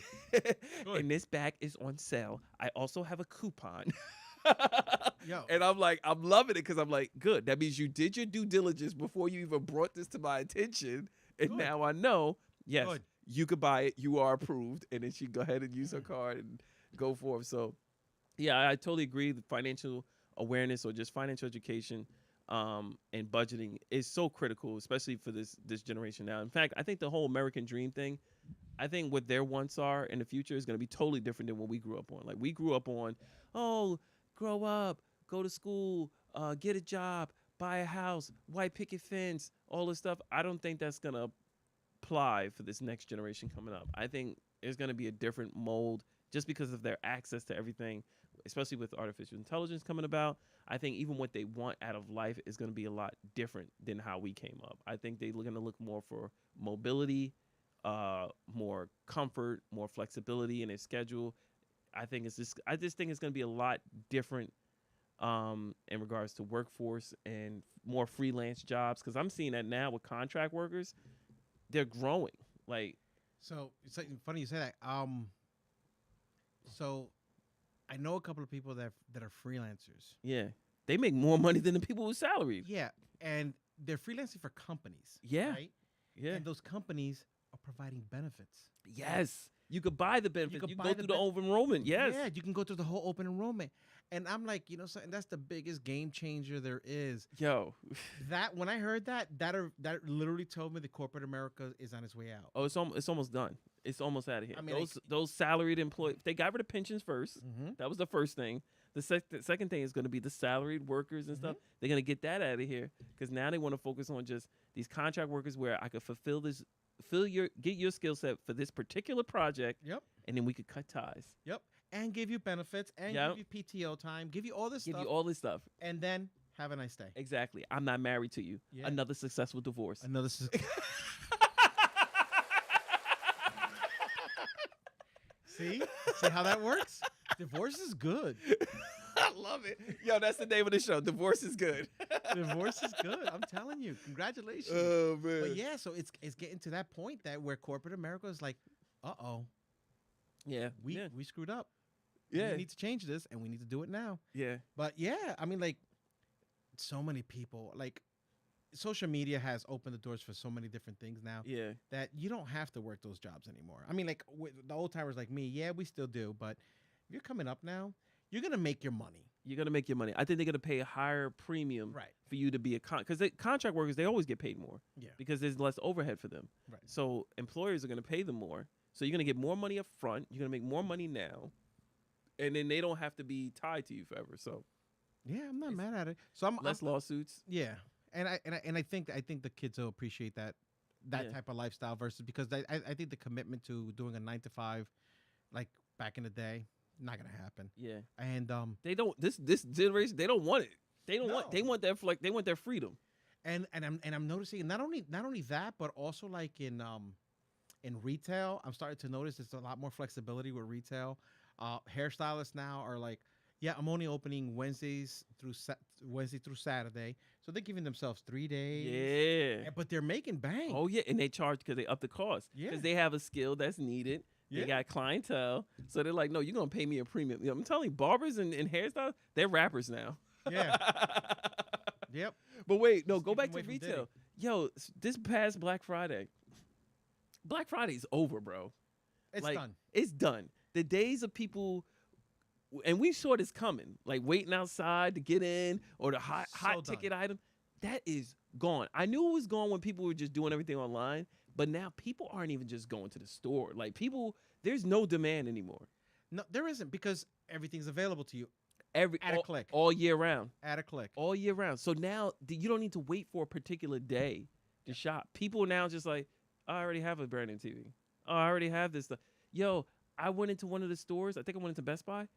and this bag is on sale. I also have a coupon. Yo. And I'm like, I'm loving it because I'm like, good. That means you did your due diligence before you even brought this to my attention. And Good. now I know, yes, Good. you could buy it. You are approved. And then she go ahead and use her card and go forth. So, yeah, I totally agree. The financial awareness or just financial education and budgeting is so critical, especially for this generation now. In fact, I think the whole American dream thing, I think what their wants are in the future is going to be totally different than what we grew up on. Like, we grew up on, oh, grow up, go to school, get a job, buy a house, white picket fence, all this stuff. I don't think that's going to apply for this next generation coming up. I think there's going to be a different mold just because of their access to everything, especially with artificial intelligence coming about. I think even what they want out of life is going to be a lot different than how we came up. I think they're going to look more for mobility, more comfort, more flexibility in their schedule. I just think it's going to be a lot different in regards to workforce and more freelance jobs, because I'm seeing that now with contract workers. They're growing. Like, So it's like, funny you say that. So I know a couple of people that are freelancers. yeah, they make more money than the people with salaries. Yeah, and they're freelancing for companies. Yeah. Right? Yeah. And those companies are providing benefits. Yes. You could buy the benefits. could You buy can go the through the open enrollment. Yes. Yeah, you can go through the whole open enrollment. And I'm like, something that's the biggest game changer there is. Yo. That when I heard that literally told me the corporate America is on its way out. Oh, it's almost done. It's almost out of here. I mean, those salaried employees, they got rid of pensions first. Mm-hmm. That was the first thing. The second thing is going to be the salaried workers and stuff. They're going to get that out of here, because now they want to focus on just these contract workers where I could get your skill set for this particular project. Yep. And then we could cut ties. Yep. And give you benefits and Yep. give you PTO time, give you all this Give stuff, you all this stuff. and then have a nice day. Exactly. I'm not married to you. Yeah. Another successful divorce. Another. See how that works? Divorce is good. I love it. Yo, that's the name of the show. Divorce is good. Divorce is good. I'm telling you. Congratulations. Oh, man. But yeah, so it's getting to that point that where corporate America is like, Yeah. we yeah. screwed up. Yeah. We need to change this, and we need to do it now. Yeah. But yeah, I mean, like, so many people, like, social media has opened the doors for so many different things now Yeah. that you don't have to work those jobs anymore. I mean, like, the old timers like me, yeah, we still do. But if you're coming up now, you're going to make your money. You're gonna make your money. I think they're gonna pay a higher premium Right. for you to be a because contract workers they always get paid more. Yeah. Because there's less overhead for them. Right. So employers are gonna pay them more. So you're gonna get more money up front. You're gonna make more money now, and then they don't have to be tied to you forever. So Yeah, I'm not It's mad at it. So I'm less lawsuits. yeah, and I think the kids will appreciate that Yeah. type of lifestyle versus because I think the commitment to doing a 9 to 5, like back in the day, not gonna happen. Yeah. And They don't. This generation they don't want it. They don't want. No. They want that. They want their freedom. and I'm noticing not only that, but also like in retail, I'm starting to notice there's a lot more flexibility with retail. Hairstylists now are like, yeah, I'm only opening Wednesday through Saturday, so they're giving themselves 3 days. Yeah. But they're making bank. Oh yeah, and they charge because they up the cost. Yeah. Because they have a skill that's needed. Yeah. They got clientele, so they're like, no, you're gonna pay me a premium. You know, I'm telling you, barbers and hairstylists, they're rappers now. Yeah. Yep. But wait, no, Just go keep back them away to from retail. Yo, this past Black Friday, Black Friday's over, bro. It's Like, done. It's done. The days of people, and we saw this coming, like waiting outside to get in or the hot So ticket item, that is gone. I knew it was gone when people were just doing everything online, but now people aren't even just going to the store. Like there's no demand anymore. No, there isn't because everything's available to you At a click. all year round. at a click. All year round. So now you don't need to wait for a particular day to shop. People now just like, I already have a brand new TV. Oh, I already have this stuff. Yo, I went into one of the stores. I think I went into Best Buy.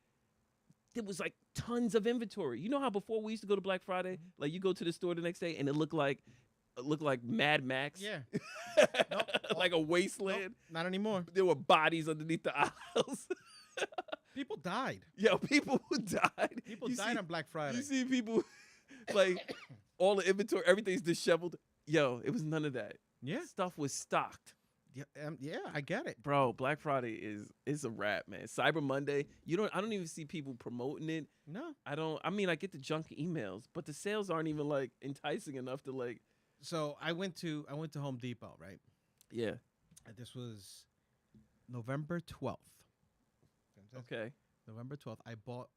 There was like tons of inventory. You know how before we used to go to Black Friday, like you go to the store the next day and it looked like Mad Max. Yeah. like a Nope, wasteland. not anymore. There were bodies underneath the aisles. People died. Yo, people who died. People You died see- on Black Friday. You see people like all the inventory, everything's disheveled. Yo, it was none of that. Yeah. Stuff was stocked. Yeah, I get it. Bro, Black Friday is a wrap, man. Cyber Monday, I don't even see people promoting it. No. I mean I get the junk emails, but the sales aren't even like enticing enough to like So I went to Home Depot, right? yeah. And this was November 12th. Okay. November 12th. I bought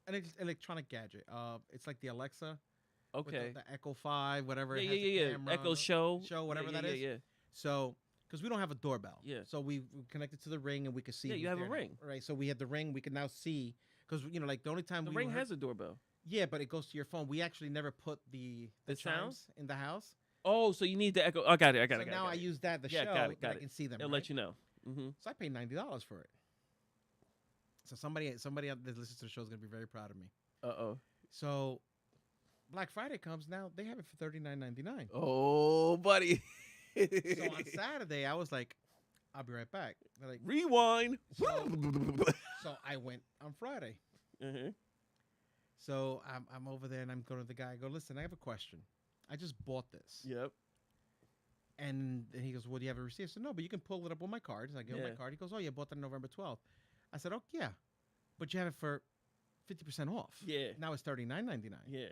an electronic gadget. It's like the Alexa. with Okay. The Echo 5, whatever. Yeah, it has the yeah. camera, Echo Show. whatever yeah, that is. Yeah. So, because we don't have a doorbell. Yeah. So we connected to the Ring and we could see. Yeah, who's you have a there now, Ring. right? So we had the Ring. We can now see because like the only time The we Ring were- has a doorbell. Yeah, but it goes to your phone. We actually never put the The sound? chimes in the house. Oh, so you need the Echo. I got it. So now I use that the Yeah, show got it, that got I it. can see them. They'll right? let you know. Mm-hmm. So I paid $90 for it. So somebody out that listens to the show is gonna be very proud of me. Uh-oh. So Black Friday comes now. They have it for $39.99. Oh, buddy. So on Saturday, I was like, I'll be right back. They're like, Rewind. so I went on Friday. Mm-hmm. So I'm over there and I'm going to the guy. I go, listen, I have a question. I just bought this. Yep. And then he goes, well, do you have a receipt? I said, no, but you can pull it up on my card. So I give him Yeah. my card. He goes, oh, yeah, I bought that on November 12th. I said, oh, yeah. But you have it for 50% off. Yeah. Now it's $39.99. Yeah.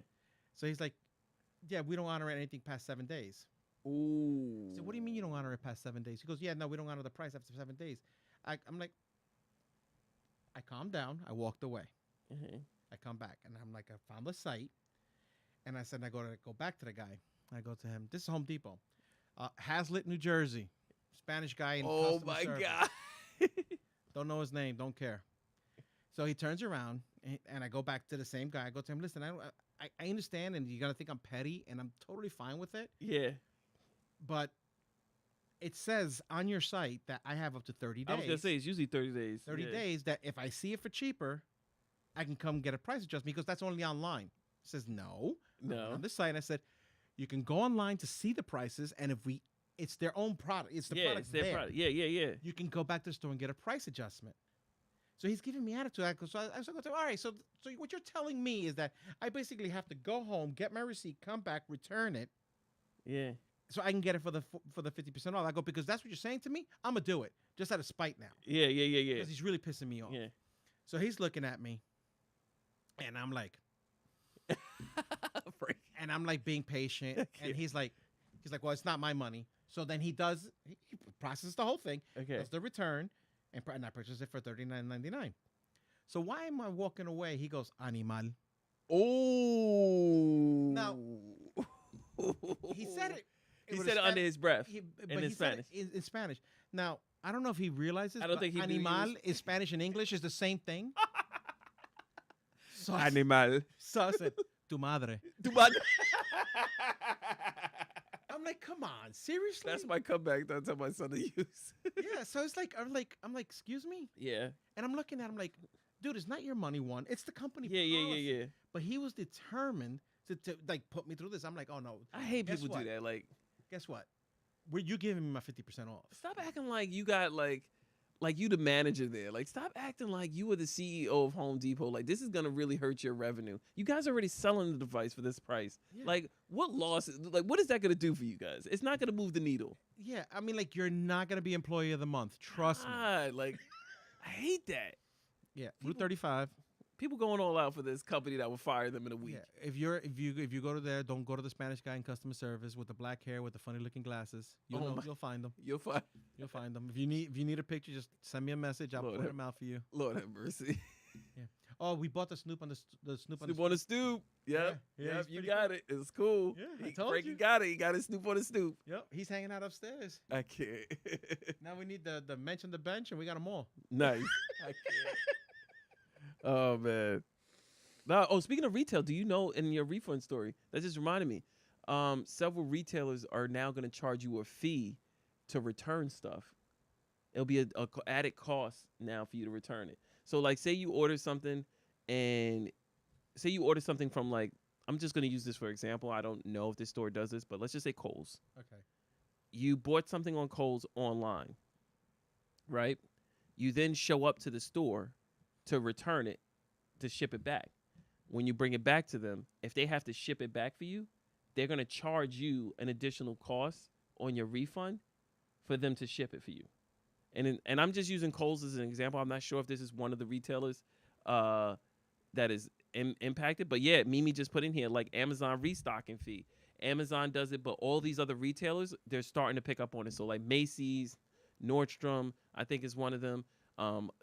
So he's like, yeah, we don't honor anything past 7 days. Ooh. I said, what do you mean you don't honor it past 7 days? He goes, yeah, no, we don't honor the price after 7 days. I'm like, I calmed down. I walked away. Mm-hmm. I come back and I'm like, I found the site, and I said, I go back to the guy. I go to him. This is Home Depot, Hazlitt, New Jersey. Spanish guy in Oh customer my service. God. Don't know his name. Don't care. So he turns around and I go back to the same guy. I go to him. Listen, I understand, and you're gonna think I'm petty, and I'm totally fine with it. Yeah. But it says on your site that I have up to 30 days. I was gonna say it's usually 30 days. 30 yeah. days that if I see it for cheaper, I can come get a price adjustment because that's only online. It says no. No. On this site, I said you can go online to see the prices, and if it's their own product. It's the yeah, product it's their there. product. Yeah, yeah, yeah. You can go back to the store and get a price adjustment. So he's giving me attitude. So I was like, all right, so what you're telling me is that I basically have to go home, get my receipt, come back, return it, Yeah. so I can get it for the 50% off. I go, because that's what you're saying to me? I'm going to do it, just out of spite now. Yeah, yeah, yeah, yeah. Because he's really pissing me off. Yeah. So he's looking at me, and I'm like, Frank. and I'm like being patient, and he's like, well, it's not my money. So then he processes the whole thing, Okay. does the return, and I purchased it for $39.99. So why am I walking away? He goes, animal. Oh. Now, He said it. He with said a it under Spani- his breath he- in he his said it Spanish. in Spanish. Now, I don't know if he realizes. I don't but think he knew he animal was- is Spanish and English is the same thing. So Animal. I said, tu madre. Tu madre. I'm like, come on, seriously? That's my comeback that I tell my son to use. Yeah. So it's like, I'm like, excuse me, Yeah. and I'm looking at him like, dude, it's not your money. One, it's the company. Yeah. policy. But he was determined to like put me through this. I'm like, oh no. I hate Guess people what? do that. Like, Guess what? Were you giving me my 50% off? stop acting like you got like you the manager there. Like, stop acting like you were the CEO of Home Depot. Like, this is gonna really hurt your revenue. You guys are already selling the device for this price. Yeah. Like, what loss? Like, what is that gonna do for you guys? It's not gonna move the needle. Yeah, I mean, like, you're not gonna be employee of the month. Trust me. God, like, I hate that. Yeah, Route 35. People going all out for this company that will fire them in a week. Yeah, if you go to there, don't go to the Spanish guy in customer service with the black hair with the funny looking glasses. Oh my- You'll find them. You'll find. You'll find them. If you need a picture, just send me a message. I'll Lord put have- them out for you. Lord have mercy. Oh, we bought the Snoop on the Snoop on Snoop the on the stoop. Yep. Yeah, Yep. he's You pretty got it. It's cool. Yeah, I told Frankie you. got it. He got his Snoop on the stoop. Yep, he's hanging out upstairs. I can't. Now we need the bench and the bench, and we got them all. Nice. I can't. Oh man. Now, speaking of retail, do you know in your refund story that just reminded me? Several retailers are now going to charge you a fee to return stuff. It'll be a added cost now for you to return it. So, like, say you order something, and say you order something from, like, I'm just going to use this for example. I don't know if this store does this, but let's just say Kohl's. Okay. You bought something on Kohl's online, right? You then show up to the store to return it, to ship it back. When you bring it back to them, if they have to ship it back for you, they're going to charge you an additional cost on your refund for them to ship it for you. And I'm just using Kohl's as an example. I'm not sure if this is one of the retailers that is impacted. But yeah, Mimi just put in here, like, Amazon restocking fee. Amazon does it, but all these other retailers, they're starting to pick up on it. So like Macy's, Nordstrom, I think is one of them.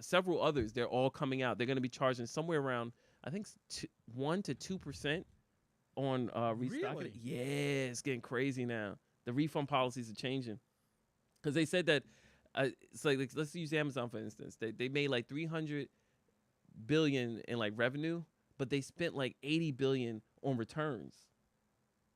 Several others, they're all coming out. They're going to be charging somewhere around, I think, 1 to 2% on restocking. Really? Yeah, it's getting crazy now. The refund policies are changing because they said that it's like let's use Amazon for instance. They made like 300 billion in like revenue, but they spent like 80 billion on returns.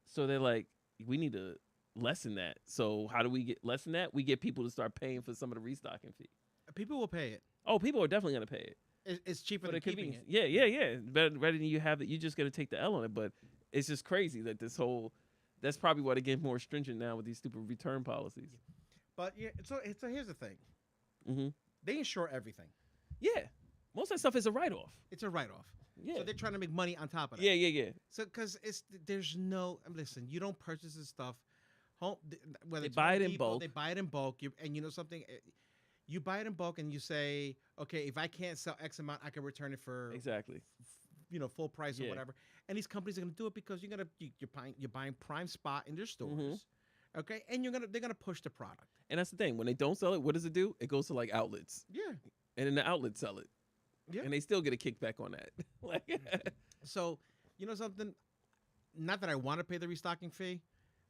So they're like, we need to lessen that. So how do we get lessen that? We get people to start paying for some of the restocking fee. People will pay it. Oh, people are definitely gonna pay it. It's cheaper For than the keeping convenience. it. Yeah. Better than you have it. You just gotta take the L on it. But it's just crazy that this whole. That's probably why they get more stringent now with these stupid return policies. But yeah, so here's the thing. Mm-hmm. They insure everything. Yeah, most of that stuff is a write-off. It's a write-off. Yeah. So they're trying to make money on top of that. Yeah. So because there's no listen, you don't purchase this stuff. Whether They it's buy Home it in Depot, bulk. They buy it in bulk. And you know something, you buy it in bulk, and you say, okay, if I can't sell X amount, I can return it for Exactly. full price or Yeah. whatever. And these companies are gonna do it because you're buying prime spot in their stores. Okay, and they're gonna push the product. And that's the thing. When they don't sell it, what does it do? It goes to like outlets, Yeah. and then the outlets sell it. Yeah. And they still get a kickback on that. Like, So you know something, not that I want to pay the restocking fee,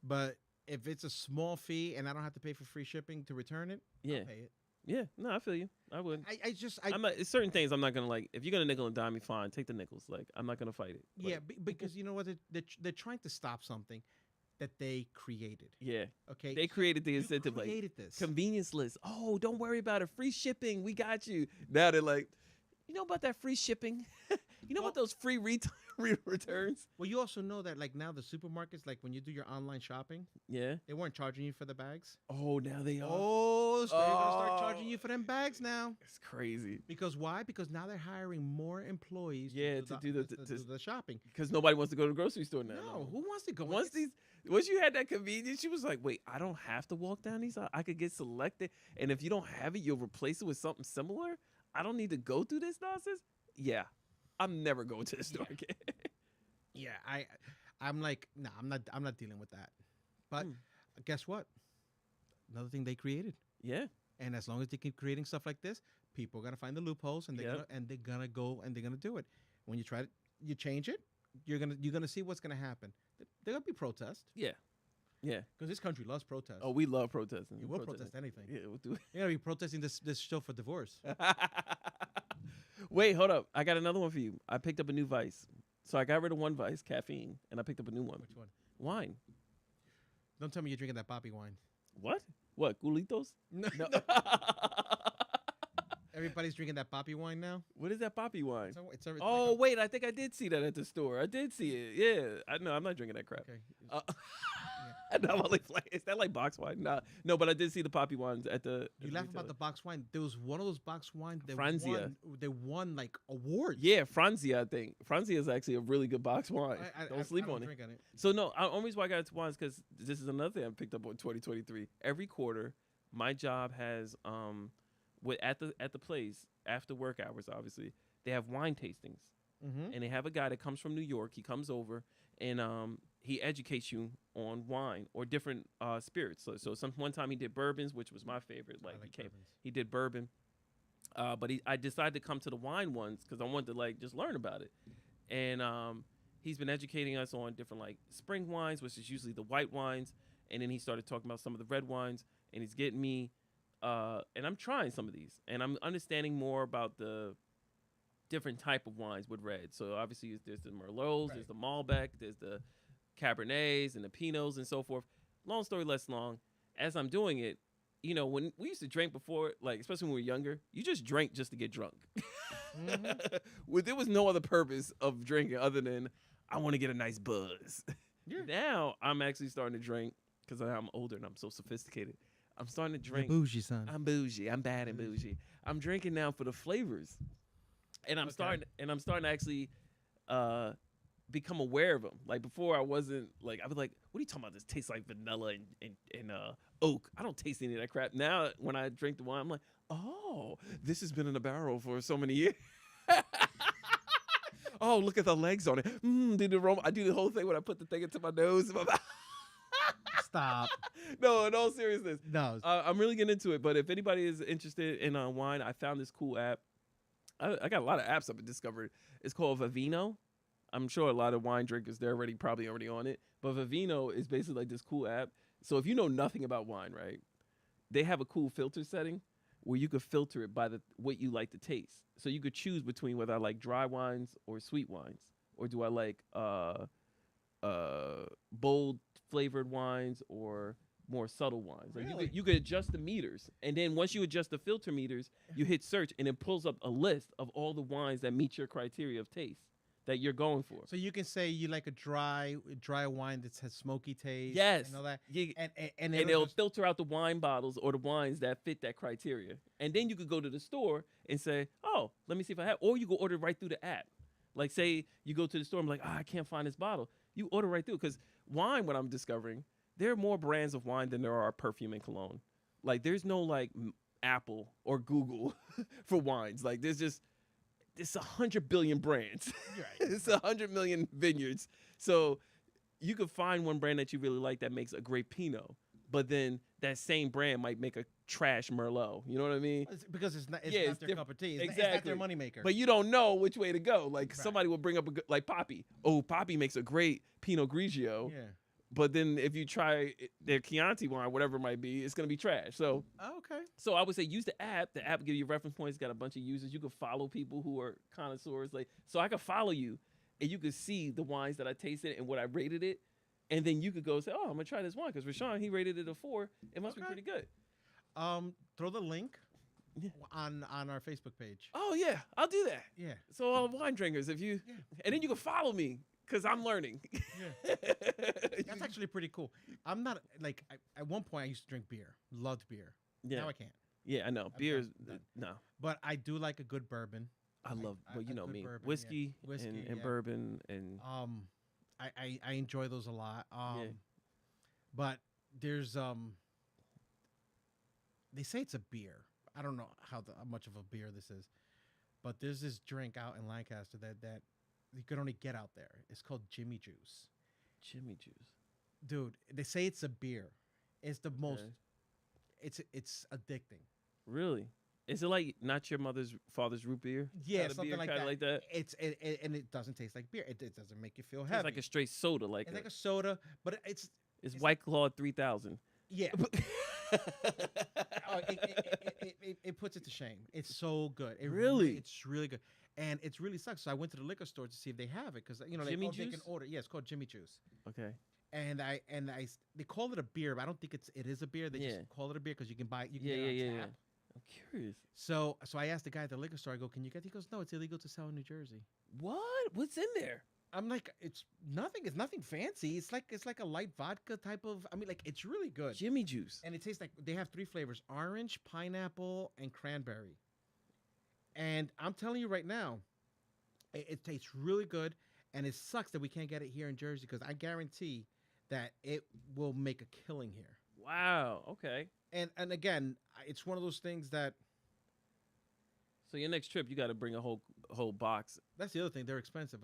but if it's a small fee and I don't have to pay for free shipping to return it, yeah. I'll pay it. Yeah. No, I feel you. I would. I'm not. It's certain things I'm not gonna like. If you're gonna nickel and dime me, fine. Take the nickels. Like, I'm not gonna fight it. But yeah, because you know what, they're trying to stop something that they created. yeah. Okay, They created the you incentive, like created this. convenience list. Oh, don't worry about it. Free shipping. We got you. Now they're like, you know about that free shipping? You know about those free returns? Well, you also know that like now the supermarkets, like when you do your online shopping, Yeah. they weren't charging you for the bags. Oh, now they are. Oh, so they're gonna start charging Oh. you for them bags now. It's crazy. Because why? Because now they're hiring more employees. Yeah, to to do to do the shopping. Because nobody wants to go to the grocery store now. No, who wants to go? Once you had that convenience, you was like, wait, I don't have to walk down these. I could get selected, and if you don't have it, you'll replace it with something similar. I don't need to go through this nonsense. Yeah, I'm never going to the store again. Yeah, I'm like, no, I'm not dealing with that. But guess what? Another thing they created, Yeah, And as long as they keep creating stuff like this, people are gonna find the loopholes, and Yep. they're gonna go and they're gonna do it. When you try to you change it, you're gonna see what's gonna happen. There gonna be protests Yeah. Yeah. because this country loves protests. Oh, we love protesting. you will protest anything. Yeah, we'll do it. You're gonna be protesting this show for divorce. Wait, hold up. I got another one for you. I picked up a new vice. So I got rid of one vice, caffeine, and I picked up a new one. Which one? Wine. Don't tell me you're drinking that poppy wine. What? What? Culitos? No. No. Everybody's drinking that poppy wine now. What is that poppy wine? It's like Oh, wait. I think I did see that at the store. I did see it. Yeah. I know. I'm not drinking that crap. okay. No, I'm only playing. Is that like box wine? Nah. No, but I did see the poppy wines at the. You laugh about the box wine. There was one of those box wines that Franzia. they won like awards. Yeah, Franzia, I think. Franzia is actually a really good box wine. Don't sleep I don't on it. drink on it. So, no, the only reason why I got into wine is because this is another thing I picked up on 2023. Every quarter, my job has, at the place, after work hours, obviously, they have wine tastings. Mm-hmm. And they have a guy that comes from New York. He comes over and he educates you on wine or different spirits. So one time he did bourbons, which was my favorite. Like, he did bourbon. But I decided to come to the wine ones because I wanted to like just learn about it. And he's been educating us on different like spring wines, which is usually the white wines. And then he started talking about some of the red wines. And he's getting me, and I'm trying some of these. And I'm understanding more about the different type of wines with red. So obviously there's the Merlots, there's the Malbec, there's the Cabernets and the Pinots and so forth. Long story less long, as I'm doing it, you know, when we used to drink before, like especially when we were younger, you just drank just to get drunk. Mm-hmm. There was no other purpose of drinking other than I want to get a nice buzz. Yeah. Now I'm actually starting to drink because I'm older and I'm so sophisticated. I'm starting to drink. Bougie, son. I'm bougie. I'm bad and bougie. I'm drinking now for the flavors, and I'm starting to actually become aware of them. Like before, I wasn't like I was like, "What are you talking about? This tastes like vanilla and oak." I don't taste any of that crap. Now, when I drink the wine, I'm like, "Oh, this has been in a barrel for so many years." Oh, look at the legs on it. Do the aroma. I do the whole thing when I put the thing into my nose. Stop. No, in all seriousness. No. I'm really getting into it, but if anybody is interested in wine, I found this cool app. I got a lot of apps I've discovered. It's called Vivino. I'm sure a lot of wine drinkers, they're probably already on it. But Vivino is basically like this cool app. So if you know nothing about wine, right, they have a cool filter setting where you could filter it by what you like to taste. So you could choose between whether I like dry wines or sweet wines, or do I like bold flavored wines or more subtle wines. Like Really? you could adjust the meters, and then once you adjust the filter meters, you hit search, and it pulls up a list of all the wines that meet your criteria of taste that you're going for. So you can say you like a dry wine that has smoky taste. Yes. And all that. You- And and they'll filter out the wine bottles or the wines that fit that criteria. And then you could go to the store and say, oh, let me see if I have, or you go order right through the app. Like say you go to the store and be like, I can't find this bottle. You order right through, because wine, what I'm discovering, there are more brands of wine than there are perfume and cologne. Like there's no like Apple or Google for wines. Like it's 100 billion brands. Right. It's 100 million vineyards. So you could find one brand that you really like that makes a great Pinot, but then that same brand might make a trash Merlot. You know what I mean? Because it's not Yeah, not it's their diff- cup of tea. It's not exactly. their moneymaker. But you don't know which way to go. Like Right. somebody will bring up like Poppy. Oh, Poppy makes a great Pinot Grigio. yeah. But then if you try their Chianti wine, whatever it might be, it's gonna be trash. So Oh, okay. I would say use the app. The app will give you reference points. Got a bunch of users. You can follow people who are connoisseurs. Like so, I could follow you, and you could see the wines that I tasted and what I rated it, and then you could go say, "Oh, I'm gonna try this wine," because Rashawn, he rated it a 4. It must be Okay. pretty good. Throw the link Yeah. on our Facebook page. Oh yeah, I'll do that. Yeah. So all wine drinkers, if you, Yeah. and then you can follow me because I'm learning. Yeah. That's actually pretty cool. I'm not like at one point I used to drink beer, loved beer. Yeah. Now I can't. Yeah, I know. Beer is done. no. But I do like a good bourbon. I love, well, you a know good me, bourbon, yeah. whiskey, Whiskey, and yeah. bourbon and I enjoy those a lot. Yeah. But there's they say it's a beer. I don't know how much of a beer this is, but there's this drink out in Lancaster that you could only get out there. It's called Jimmy Juice. Jimmy juice. Dude, they say it's a beer. It's the most Okay. it's addicting. Really? Is it like not your mother's father's root beer? Yeah, Kinda something beer, like kinda that. like that. And it doesn't taste like beer. It doesn't make you feel It's heavy. like a straight soda. Like It's like a soda, but it's it's it's White Claw 3000. yeah. Oh, it puts it to shame. It's so good. Really? It's really good, and it's really sucks. So I went to the liquor store to see if they have it because Jimmy they can Juice? order. Yeah, it's called Jimmy Juice, Okay. and they call it a beer, but I don't think it is a beer. They Yeah. just call it a beer because you can buy you can Yeah, get yeah, it on yeah, yeah. tap. I'm curious. So I asked the guy at the liquor store. I go, "Can you get?" He goes, "No, it's illegal to sell in New Jersey." What? What's in there? I'm like, "It's nothing. It's nothing fancy. It's like a light vodka type of. I mean, like it's really good." Jimmy Juice. And it tastes like they have 3 flavors: orange, pineapple, and cranberry. And I'm telling you right now, it tastes really good. And it sucks that we can't get it here in Jersey because I guarantee that it will make a killing here. Wow. Okay. And again, it's one of those things that So your next trip, you got to bring a whole box. that's the other thing. They're expensive.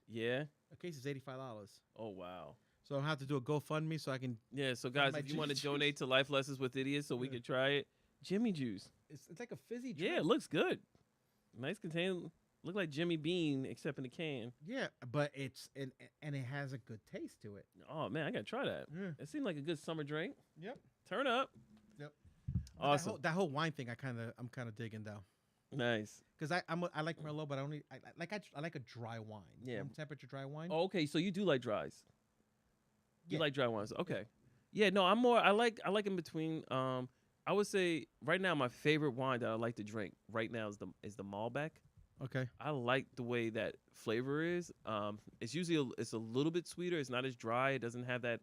Yeah. A case is $85. Oh wow. So I'll have to do a GoFundMe so I can. Yeah. So guys, my if you want to Jimmy Juice. donate to Life Lessons with Idiots, so we Yeah. can try it, Jimmy Juice. It's like a fizzy drink. Yeah, it looks good. Nice contain. Look like Jimmy Bean, except in a can. Yeah, but it's and it has a good taste to it. Oh man, I gotta try that. Yeah. It seemed like a good summer drink. Yep. Turn up. Yep. Awesome. That whole wine thing, I'm kind of digging though, Nice. because I like Merlot, but I like a dry wine. Yeah. Room temperature dry wine. Oh, okay, so you do like dries. You Yeah. like dry wines. Okay. Yeah, no, I'm more I like in between. I would say right now my favorite wine that I like to drink right now is the Malbec. Okay. I like the way that flavor is. It's usually it's a little bit sweeter. It's not as dry. It doesn't have that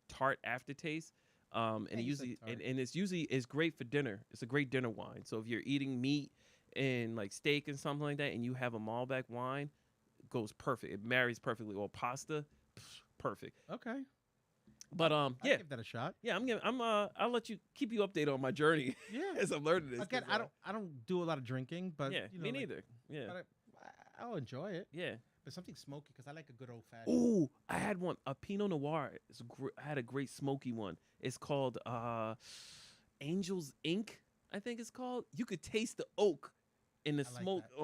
tart aftertaste. And Yeah, it you said usually tart. and it's great for dinner. It's a great dinner wine. So if you're eating meat and like steak and something like that, and you have a Malbec wine, it goes perfect. It marries perfectly. Or pasta, perfect. Okay. But I'll yeah, give that a shot. yeah. I'll let you keep you updated on my journey Yeah. as I'm learning this. Again, 'cause, I don't do a lot of drinking, but yeah, you know, me like, neither. Yeah, but I'll enjoy it. yeah. But something smoky because I like a good old fashioned. Ooh, I had one, a Pinot Noir. I had a great smoky one. It's called Angels Ink, I think it's called. You could taste the oak in the I like smoke that.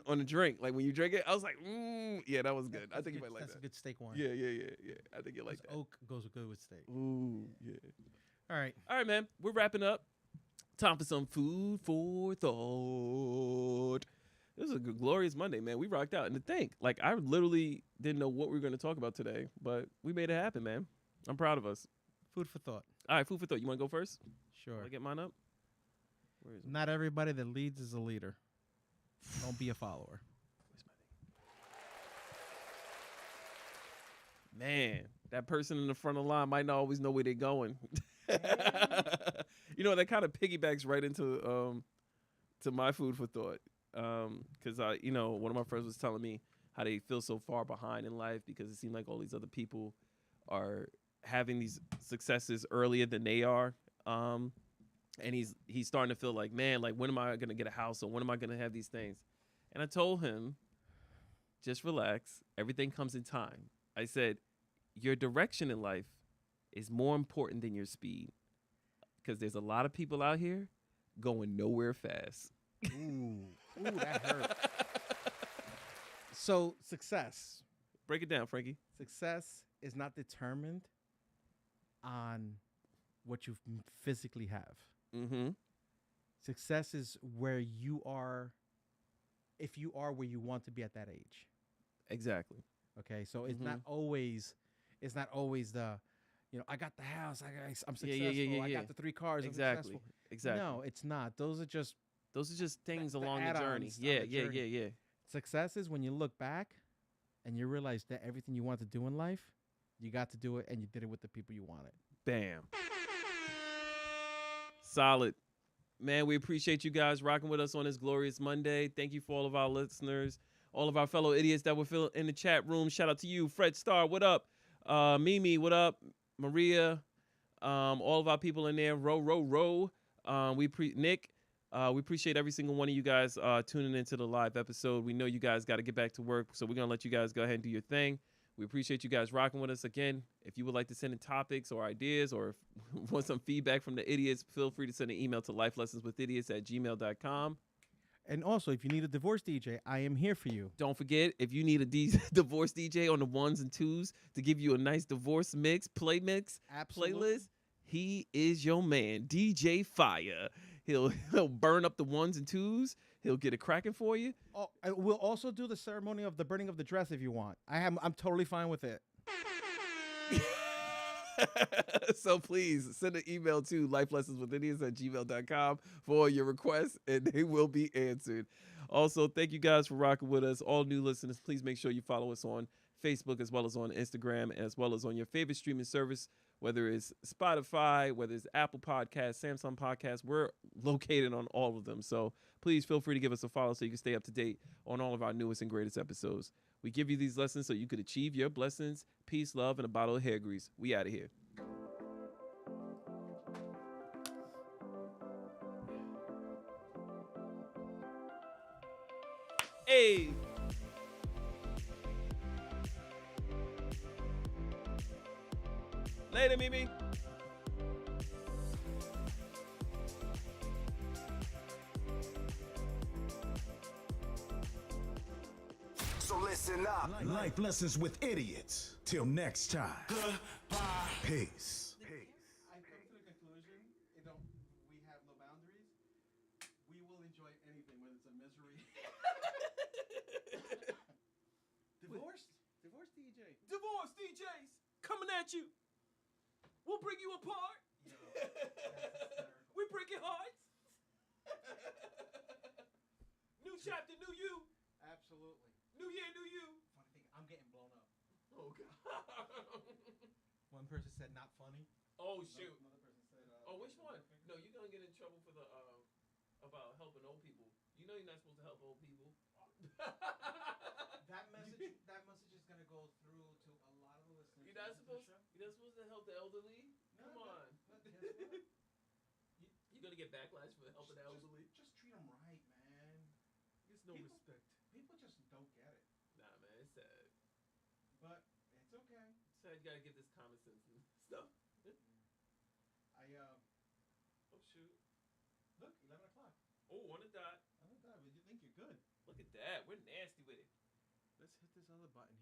on the drink. Like when you drink it, I was like, yeah, that was good. I That's think you good- might like that's that. a good steak wine. Yeah. I think you like 'Cause that. oak goes good with steak. Ooh, yeah. All right. All right, man. We're wrapping up. Time for some food for thought. This is a glorious Monday, man. We rocked out. And to think, like, I literally didn't know what we were going to talk about today, but we made it happen, man. I'm proud of us. Food for thought. All right, food for thought. You want to go first? Sure. Want to get mine up? Where is it? Not everybody that leads is a leader. Don't be a follower. Man, that person in the front of the line might not always know where they're going. You know, that kind of piggybacks right into to my food for thought. Because one of my friends was telling me how they feel so far behind in life because it seemed like all these other people are having these successes earlier than they are. And he's starting to feel like, man, like when am I gonna get a house or when am I gonna have these things? And I told him, just relax. Everything comes in time. I said, your direction in life is more important than your speed. Because there's a lot of people out here going nowhere fast. Ooh, that hurt. So success Break it down, Frankie. is not determined on what you physically have. Mm-hmm. Success is where you are, if you are where you want to be at that age. Exactly. Okay, so it's not always the, I got the house, I'm successful, I yeah. got the 3 cars, I'm Exactly. successful. Exactly. No, it's not. Those are just things the along the journey. add-ons on Yeah, the yeah, journey. yeah. success is when you look back and you realize that everything you want to do in life, you got to do it and you did it with the people you wanted. Bam. Solid. Man, we appreciate you guys rocking with us on this glorious Monday. Thank you for all of our listeners, all of our fellow idiots that were in the chat room. Shout out to you, Fred Starr. What up? Mimi, what up? Maria, all of our people in there. Row. Nick. We appreciate every single one of you guys tuning into the live episode. We know you guys got to get back to work, so we're going to let you guys go ahead and do your thing. We appreciate you guys rocking with us again. If you would like to send in topics or ideas or if want some feedback from the idiots, feel free to send an email to lifelessonswithidiots@gmail.com. And also, if you need a divorce DJ, I am here for you. Don't forget, if you need a divorce DJ on the ones and twos to give you a nice divorce mix, playlist, he is your man, DJ Fire. He'll burn up the ones and twos. He'll get it cracking for you. Oh, I will also do the ceremony of the burning of the dress if you want. I'm totally fine with it. So please send an email to lifelessonswithidiots@gmail.com for your requests, and they will be answered. Also, thank you guys for rocking with us. All new listeners, please make sure you follow us on Facebook as well as on Instagram, as well as on your favorite streaming service, whether it's Spotify, whether it's Apple Podcasts, Samsung Podcasts. We're located on all of them. So please feel free to give us a follow so you can stay up to date on all of our newest and greatest episodes. We give you these lessons so you could achieve your blessings, peace, love, and a bottle of hair grease. We out of here. Hey. Later, Mimi. So listen up. Life lessons with idiots. Till next time. Peace. I've come to the conclusion, we have no boundaries. We will enjoy anything, whether it's a misery. Divorce DJ. Divorce DJs coming at you. We'll bring you apart. Yo, that's hysterical. We breaking hearts. New chapter, new you. Absolutely. New year, new you. Funny thing, I'm getting blown up. Oh God. One person said not funny. Oh shoot. Another person said. Oh, which one? No, you're gonna get in trouble for the about helping old people. You know you're not supposed to help old people. That message is gonna go through to a lot of the listeners. You're not supposed to help the elderly. Come on. You're gonna get backlash for helping the elderly. Just treat them right, man. There's no respect. People just don't get it. Nah, man, it's sad. But it's okay. It's sad you gotta get this common sense and stuff. Oh shoot. Look, 11 o'clock. Oh, on the dot. Oh, God, you think you're good. Look at that. We're nasty with it. Let's hit this other button here.